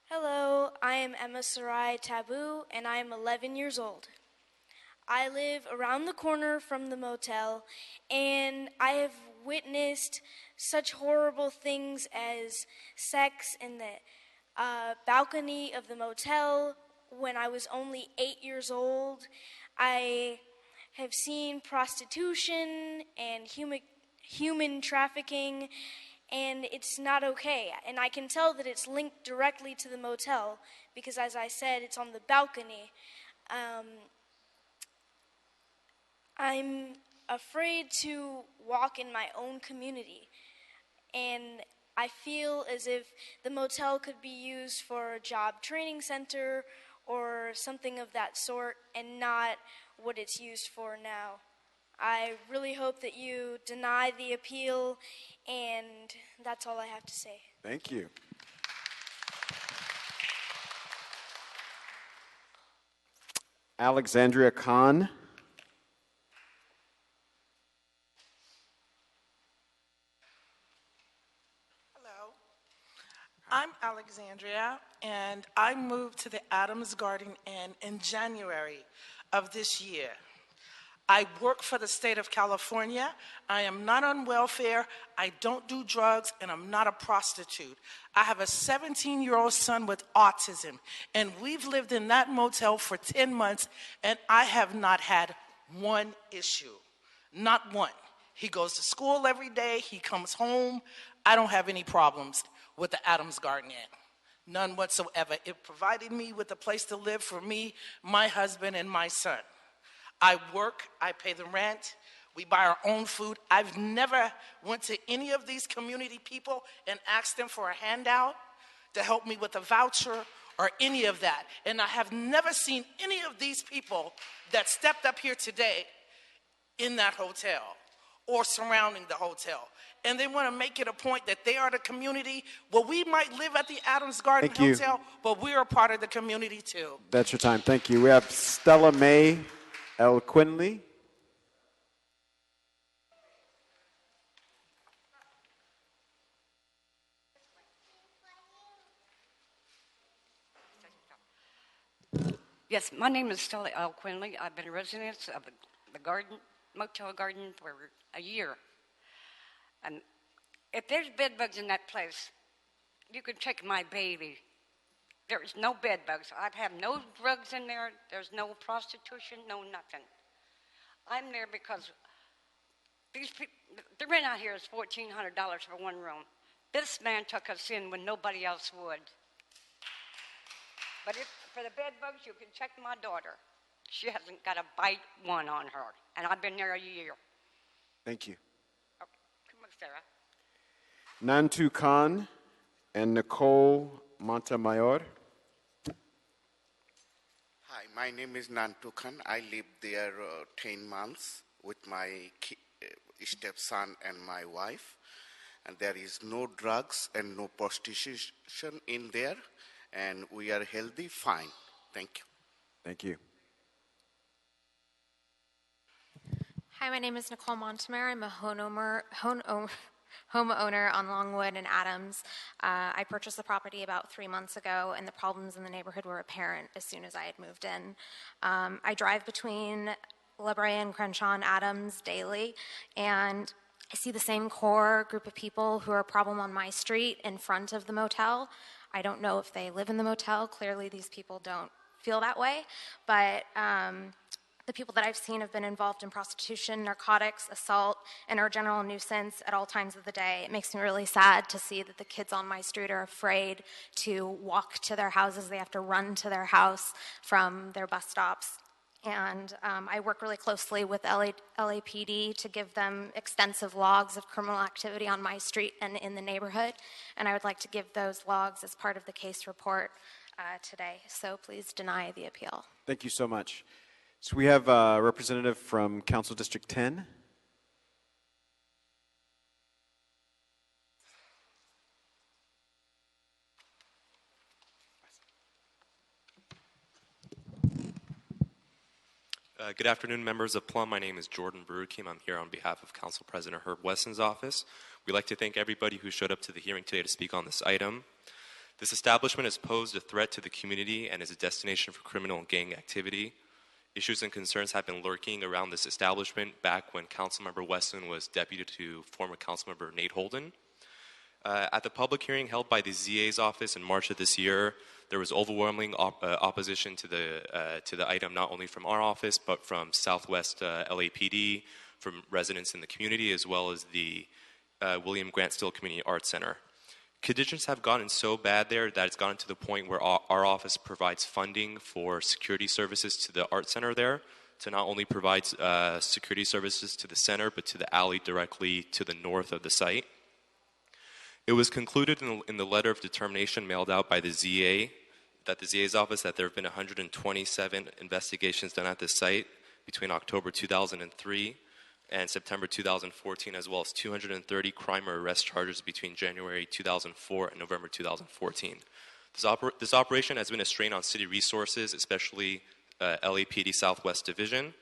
Hello, I am Emma Sarai Taboo, and I am 11 years old. I live around the corner from the motel, and I have witnessed such horrible things as sex in the balcony of the motel when I was only 8 years old. I have seen prostitution and human trafficking, and it's not okay. And I can tell that it's linked directly to the motel because, as I said, it's on the balcony. I'm afraid to walk in my own community, and I feel as if the motel could be used for a job training center or something of that sort and not what it's used for now. I really hope that you deny the appeal, and that's all I have to say. Thank you. Alexandria Khan. I'm Alexandria, and I moved to the Adams Garden Inn in January of this year. I work for the state of California. I am not on welfare. I don't do drugs, and I'm not a prostitute. I have a 17-year-old son with autism, and we've lived in that motel for 10 months, and I have not had one issue. Not one. He goes to school every day. He comes home. I don't have any problems with the Adams Garden Inn. None whatsoever. It provided me with a place to live for me, my husband, and my son. I work, I pay the rent, we buy our own food. I've never went to any of these community people and asked them for a handout to help me with a voucher or any of that. And I have never seen any of these people that stepped up here today in that hotel or surrounding the hotel. And they want to make it a point that they are the community. Well, we might live at the Adams Garden Hotel, but we are part of the community too. That's your time. Thank you. We have Stella Mae L. Quinley. Yes, my name is Stella L. Quinley. I've been a resident of the motel garden for a year. And if there's bed bugs in that place, you can check my baby. There is no bed bugs. I have no drugs in there. There's no prostitution, no nothing. I'm there because these people, the rent out here is $1,400 for one room. This man took us in when nobody else would. But for the bed bugs, you can check my daughter. She hasn't got a bite one on her, and I've been there a year. Thank you. Okay, come on, Sarah. Nantu Khan and Nicole Montemayor. Hi, my name is Nantu Khan. I lived there 10 months with my stepson and my wife. And there is no drugs and no prostitution in there. And we are healthy, fine. Thank you. Thank you. Hi, my name is Nicole Montemayor. I'm a homeowner on Longwood and Adams. I purchased the property about 3 months ago, and the problems in the neighborhood were apparent as soon as I had moved in. I drive between La Brea and Crenshaw and Adams daily, and I see the same core group of people who are a problem on my street in front of the motel. I don't know if they live in the motel. Clearly, these people don't feel that way, but the people that I've seen have been involved in prostitution, narcotics, assault, and are a general nuisance at all times of the day. It makes me really sad to see that the kids on my street are afraid to walk to their houses. They have to run to their house from their bus stops. And I work really closely with LAPD to give them extensive logs of criminal activity on my street and in the neighborhood. And I would like to give those logs as part of the case report today. So please deny the appeal. Thank you so much. So we have a representative from Council District 10. Good afternoon, members of Plum. My name is Jordan Brewerkeem. I'm here on behalf of Council President Herb Wesson's office. We'd like to thank everybody who showed up to the hearing today to speak on this item. This establishment has posed a threat to the community and is a destination for criminal and gang activity. Issues and concerns have been lurking around this establishment back when Councilmember Wesson was deputy to former Councilmember Nate Holden. At the public hearing held by the ZA's office in March of this year, there was overwhelming opposition to the item, not only from our office, but from Southwest LAPD, from residents in the community, as well as the William Grant Still Community Arts Center. Conditions have gotten so bad there that it's gotten to the point where our office provides funding for security services to the art center there, to not only provide security services to the center, but to the alley directly to the north of the site. It was concluded in the letter of determination mailed out by the ZA, that the ZA's office, that there have been 127 investigations done at this site between October 2003 and September 2014, as well as 230 crime or arrest charges between January 2004 and November 2014. This operation has been a strain on city resources, especially LAPD Southwest Division.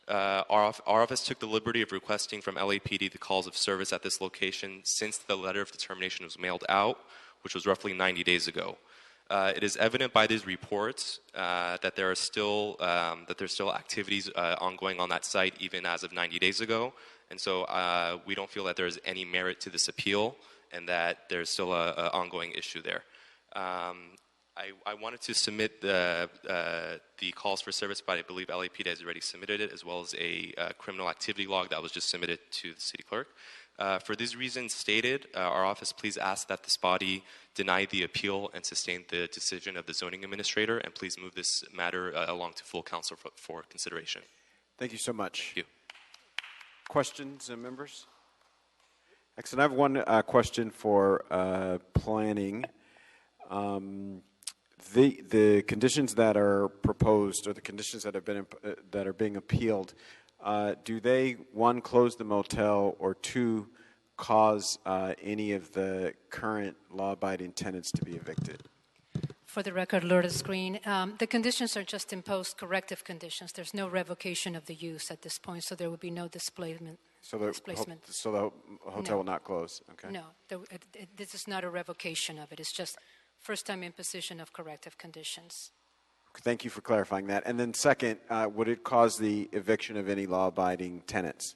Our office took the liberty of requesting from LAPD the calls of service at this location since the letter of determination was mailed out, which was roughly 90 days ago. It is evident by these reports that there's still activities ongoing on that site even as of 90 days ago, and so we don't feel that there's any merit to this appeal and that there's still an ongoing issue there. I wanted to submit the calls for service, but I believe LAPD has already submitted it, as well as a criminal activity log that was just submitted to the city clerk. For these reasons stated, our office please ask that this body deny the appeal and sustain the decision of the zoning administrator, and please move this matter along to full council for consideration. Thank you so much. Thank you. Questions, members? Excellent. I have one question for planning. The conditions that are proposed, or the conditions that have been that are being appealed, do they, one, close the motel, or two, cause any of the current law-abiding tenants to be evicted? For the record, Lourdes Green, the conditions are just imposed corrective conditions. There's no revocation of the use at this point, so there will be no displacement. So the hotel will not close? Okay. No, this is not a revocation of it. It's just first-time imposition of corrective conditions. Thank you for clarifying that. And then second, would it cause the eviction of any law-abiding tenants?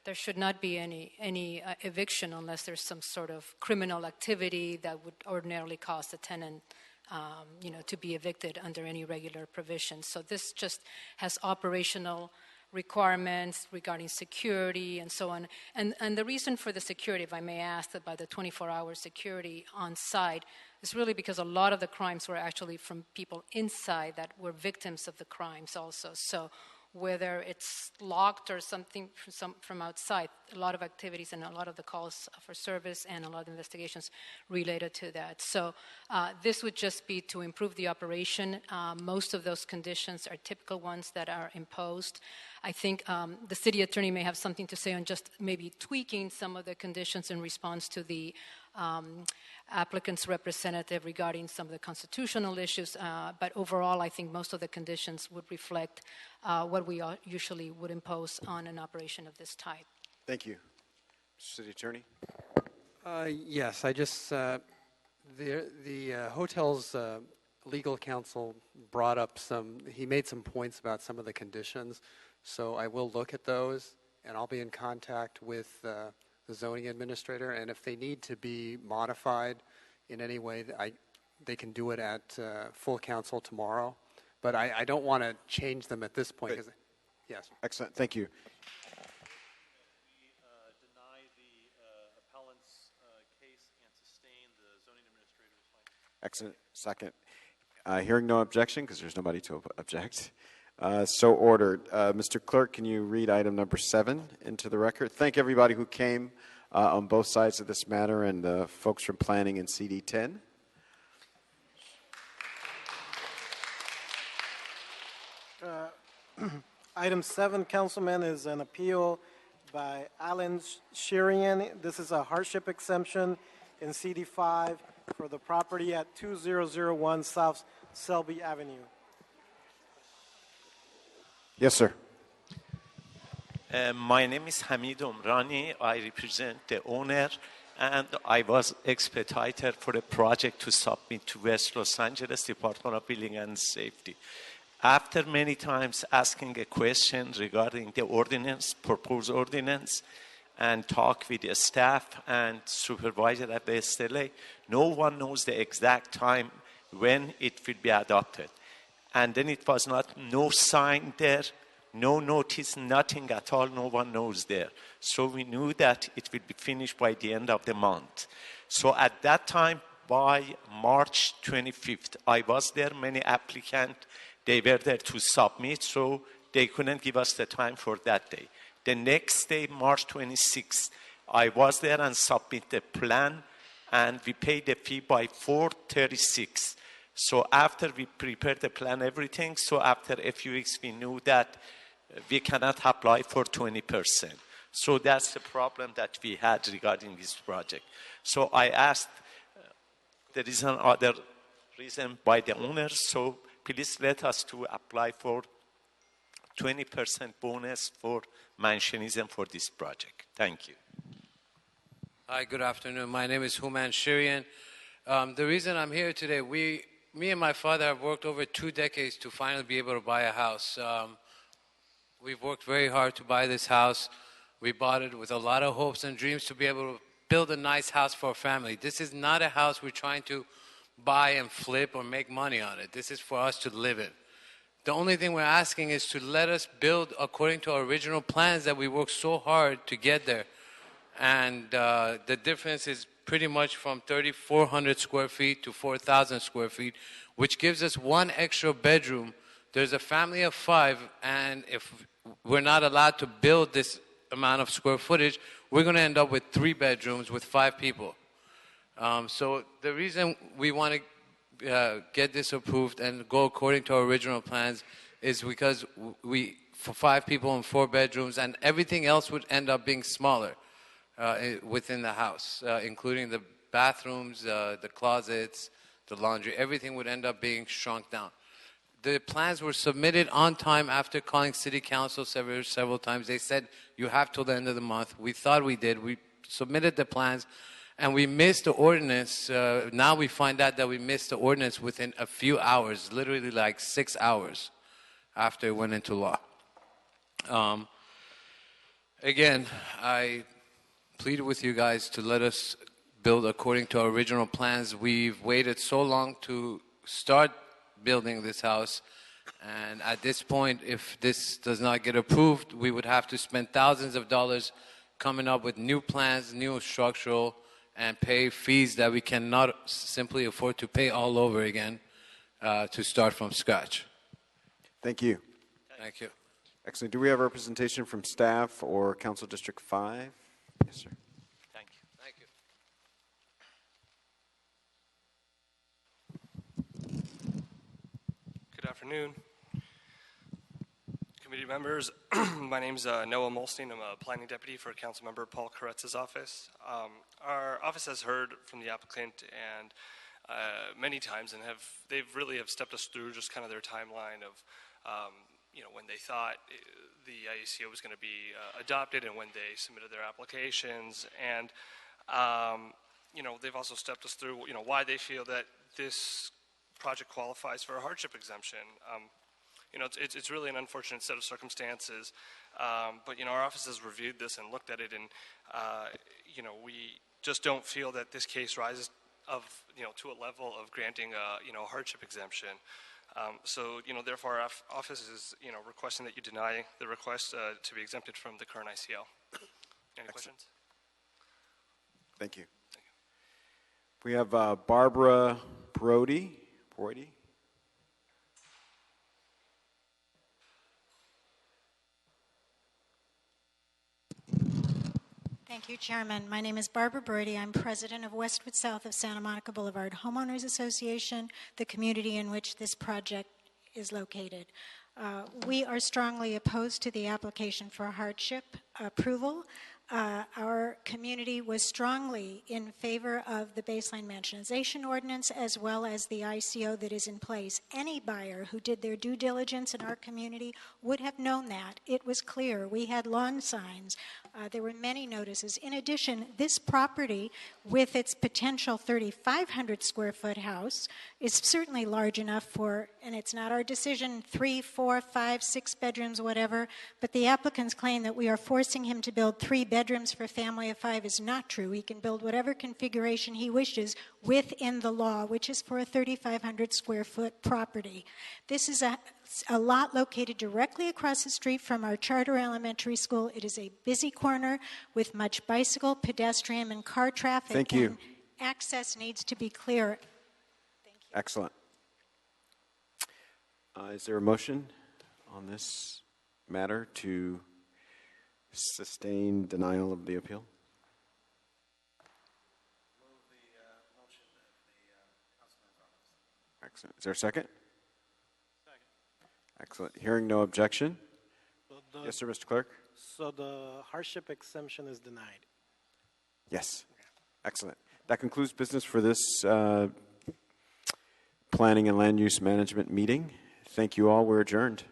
There should not be any eviction unless there's some sort of criminal activity that would ordinarily cause the tenant to be evicted under any regular provision. So this just has operational requirements regarding security and so on. And the reason for the security, if I may ask, that by the 24-hour security on site is really because a lot of the crimes were actually from people inside that were victims of the crimes also. So whether it's locked or something from outside, a lot of activities and a lot of the calls for service and a lot of investigations related to that. So this would just be to improve the operation. Most of those conditions are typical ones that are imposed. I think the city attorney may have something to say on just maybe tweaking some of the conditions in response to the applicant's representative regarding some of the constitutional issues, but overall I think most of the conditions would reflect what we usually would impose on an operation of this type. Thank you. City Attorney? Yes, I just, the hotel's legal counsel brought up he made some points about some of the conditions, so I will look at those and I'll be in contact with the zoning administrator, and if they need to be modified in any way, they can do it at full council tomorrow. But I don't want to change them at this point. Yes. Excellent. Thank you. We deny the appellant's case and sustain the zoning administrator's findings. Excellent. Second. Hearing no objection, because there's nobody to object. So ordered. Mr. Clerk, can you read item number 7 into the record? Thank everybody who came on both sides of this matter, and the folks from planning and CD10. Item 7, Councilman, is an appeal by Alan Shirian. This is a hardship exemption in CD5 for the property at 2001 South Selby Avenue. Yes, sir. My name is Hamid Omrani. I represent the owner, and I was expediter for a project to submit to West Los Angeles Department of Building and Safety. After many times asking a question regarding the ordinance, proposed ordinance, and talk with the staff and supervisor at the SLA, no one knows the exact time when it will be adopted. And then it was no sign there, no notice, nothing at all, no one knows there. So we knew that it will be finished by the end of the month. So at that time, by March 25th, I was there, many applicants, they were there to submit, so they couldn't give us the time for that day. The next day, March 26th, I was there and submitted the plan, and we paid the fee by 436. So after we prepared the plan, everything, so after a few weeks, we knew that we cannot apply for 20%. So that's the problem that we had regarding this project. So I asked, there is another reason by the owners, so please let us to apply for 20% bonus for mansionism for this project. Thank you. Hi, good afternoon. My name is Human Shirian. The reason I'm here today, me and my father have worked over 2 decades to finally be able to buy a house. We've worked very hard to buy this house. We bought it with a lot of hopes and dreams to be able to build a nice house for our family. This is not a house we're trying to buy and flip or make money on it. This is for us to live in. The only thing we're asking is to let us build according to our original plans that we worked so hard to get there. And the difference is pretty much from 3,400 square feet to 4,000 square feet, which gives us 1 extra bedroom. There's a family of 5, and if we're not allowed to build this amount of square footage, we're going to end up with 3 bedrooms with 5 people. So the reason we want to get this approved and go according to our original plans is because for 5 people and 4 bedrooms, and everything else would end up being smaller within the house, including the bathrooms, the closets, the laundry. Everything would end up being shrunk down. The plans were submitted on time after calling City Council several times. They said, you have till the end of the month. We thought we did. We submitted the plans, and we missed the ordinance. Now we find out that we missed the ordinance within a few hours, literally like 6 hours after it went into law. Again, I plead with you guys to let us build according to our original plans. We've waited so long to start building this house, and at this point, if this does not get approved, we would have to spend thousands of dollars coming up with new plans, new structural, and pay fees that we cannot simply afford to pay all over again to start from scratch. Thank you. Thank you. Excellent. Do we have representation from staff or Council District 5? Yes, sir. Thank you. Thank you. Good afternoon, committee members. My name is Noah Molstein. I'm a planning deputy for Councilmember Paul Koretz's office. Our office has heard from the applicant and many times, and they've really stepped us through just kind of their timeline of when they thought the IUCO was going to be adopted and when they submitted their applications, and they've also stepped us through why they feel that this project qualifies for a hardship exemption. It's really an unfortunate set of circumstances, but our office has reviewed this and looked at it, and we just don't feel that this case rises to a level of granting a hardship exemption. So therefore our office is requesting that you deny the request to be exempted from the current ICO. Any questions? Thank you. We have Barbara Brody. Thank you, Chairman. My name is Barbara Brody. I'm president of Westwood South of Santa Monica Boulevard Homeowners Association, the community in which this project is located. We are strongly opposed to the application for hardship approval. Our community was strongly in favor of the baseline mansionization ordinance as well as the ICO that is in place. Any buyer who did their due diligence in our community would have known that. It was clear. We had lawn signs. There were many notices. In addition, this property, with its potential 3,500 square foot house, is certainly large enough for, and it's not our decision, 3, 4, 5, 6 bedrooms, whatever, but the applicant's claim that we are forcing him to build 3 bedrooms for a family of 5 is not true. He can build whatever configuration he wishes within the law, which is for a 3,500 square foot property. This is a lot located directly across the street from our charter elementary school. It is a busy corner with much bicycle, pedestrian, and car traffic. Thank you. And access needs to be clear. Excellent. Is there a motion on this matter to sustain denial of the appeal? Excellent. Is there a second? Excellent. Hearing no objection. Yes, sir, Mr. Clerk. So the hardship exemption is denied. Yes. Excellent. That concludes business for this planning and land use management meeting. Thank you all. We're adjourned.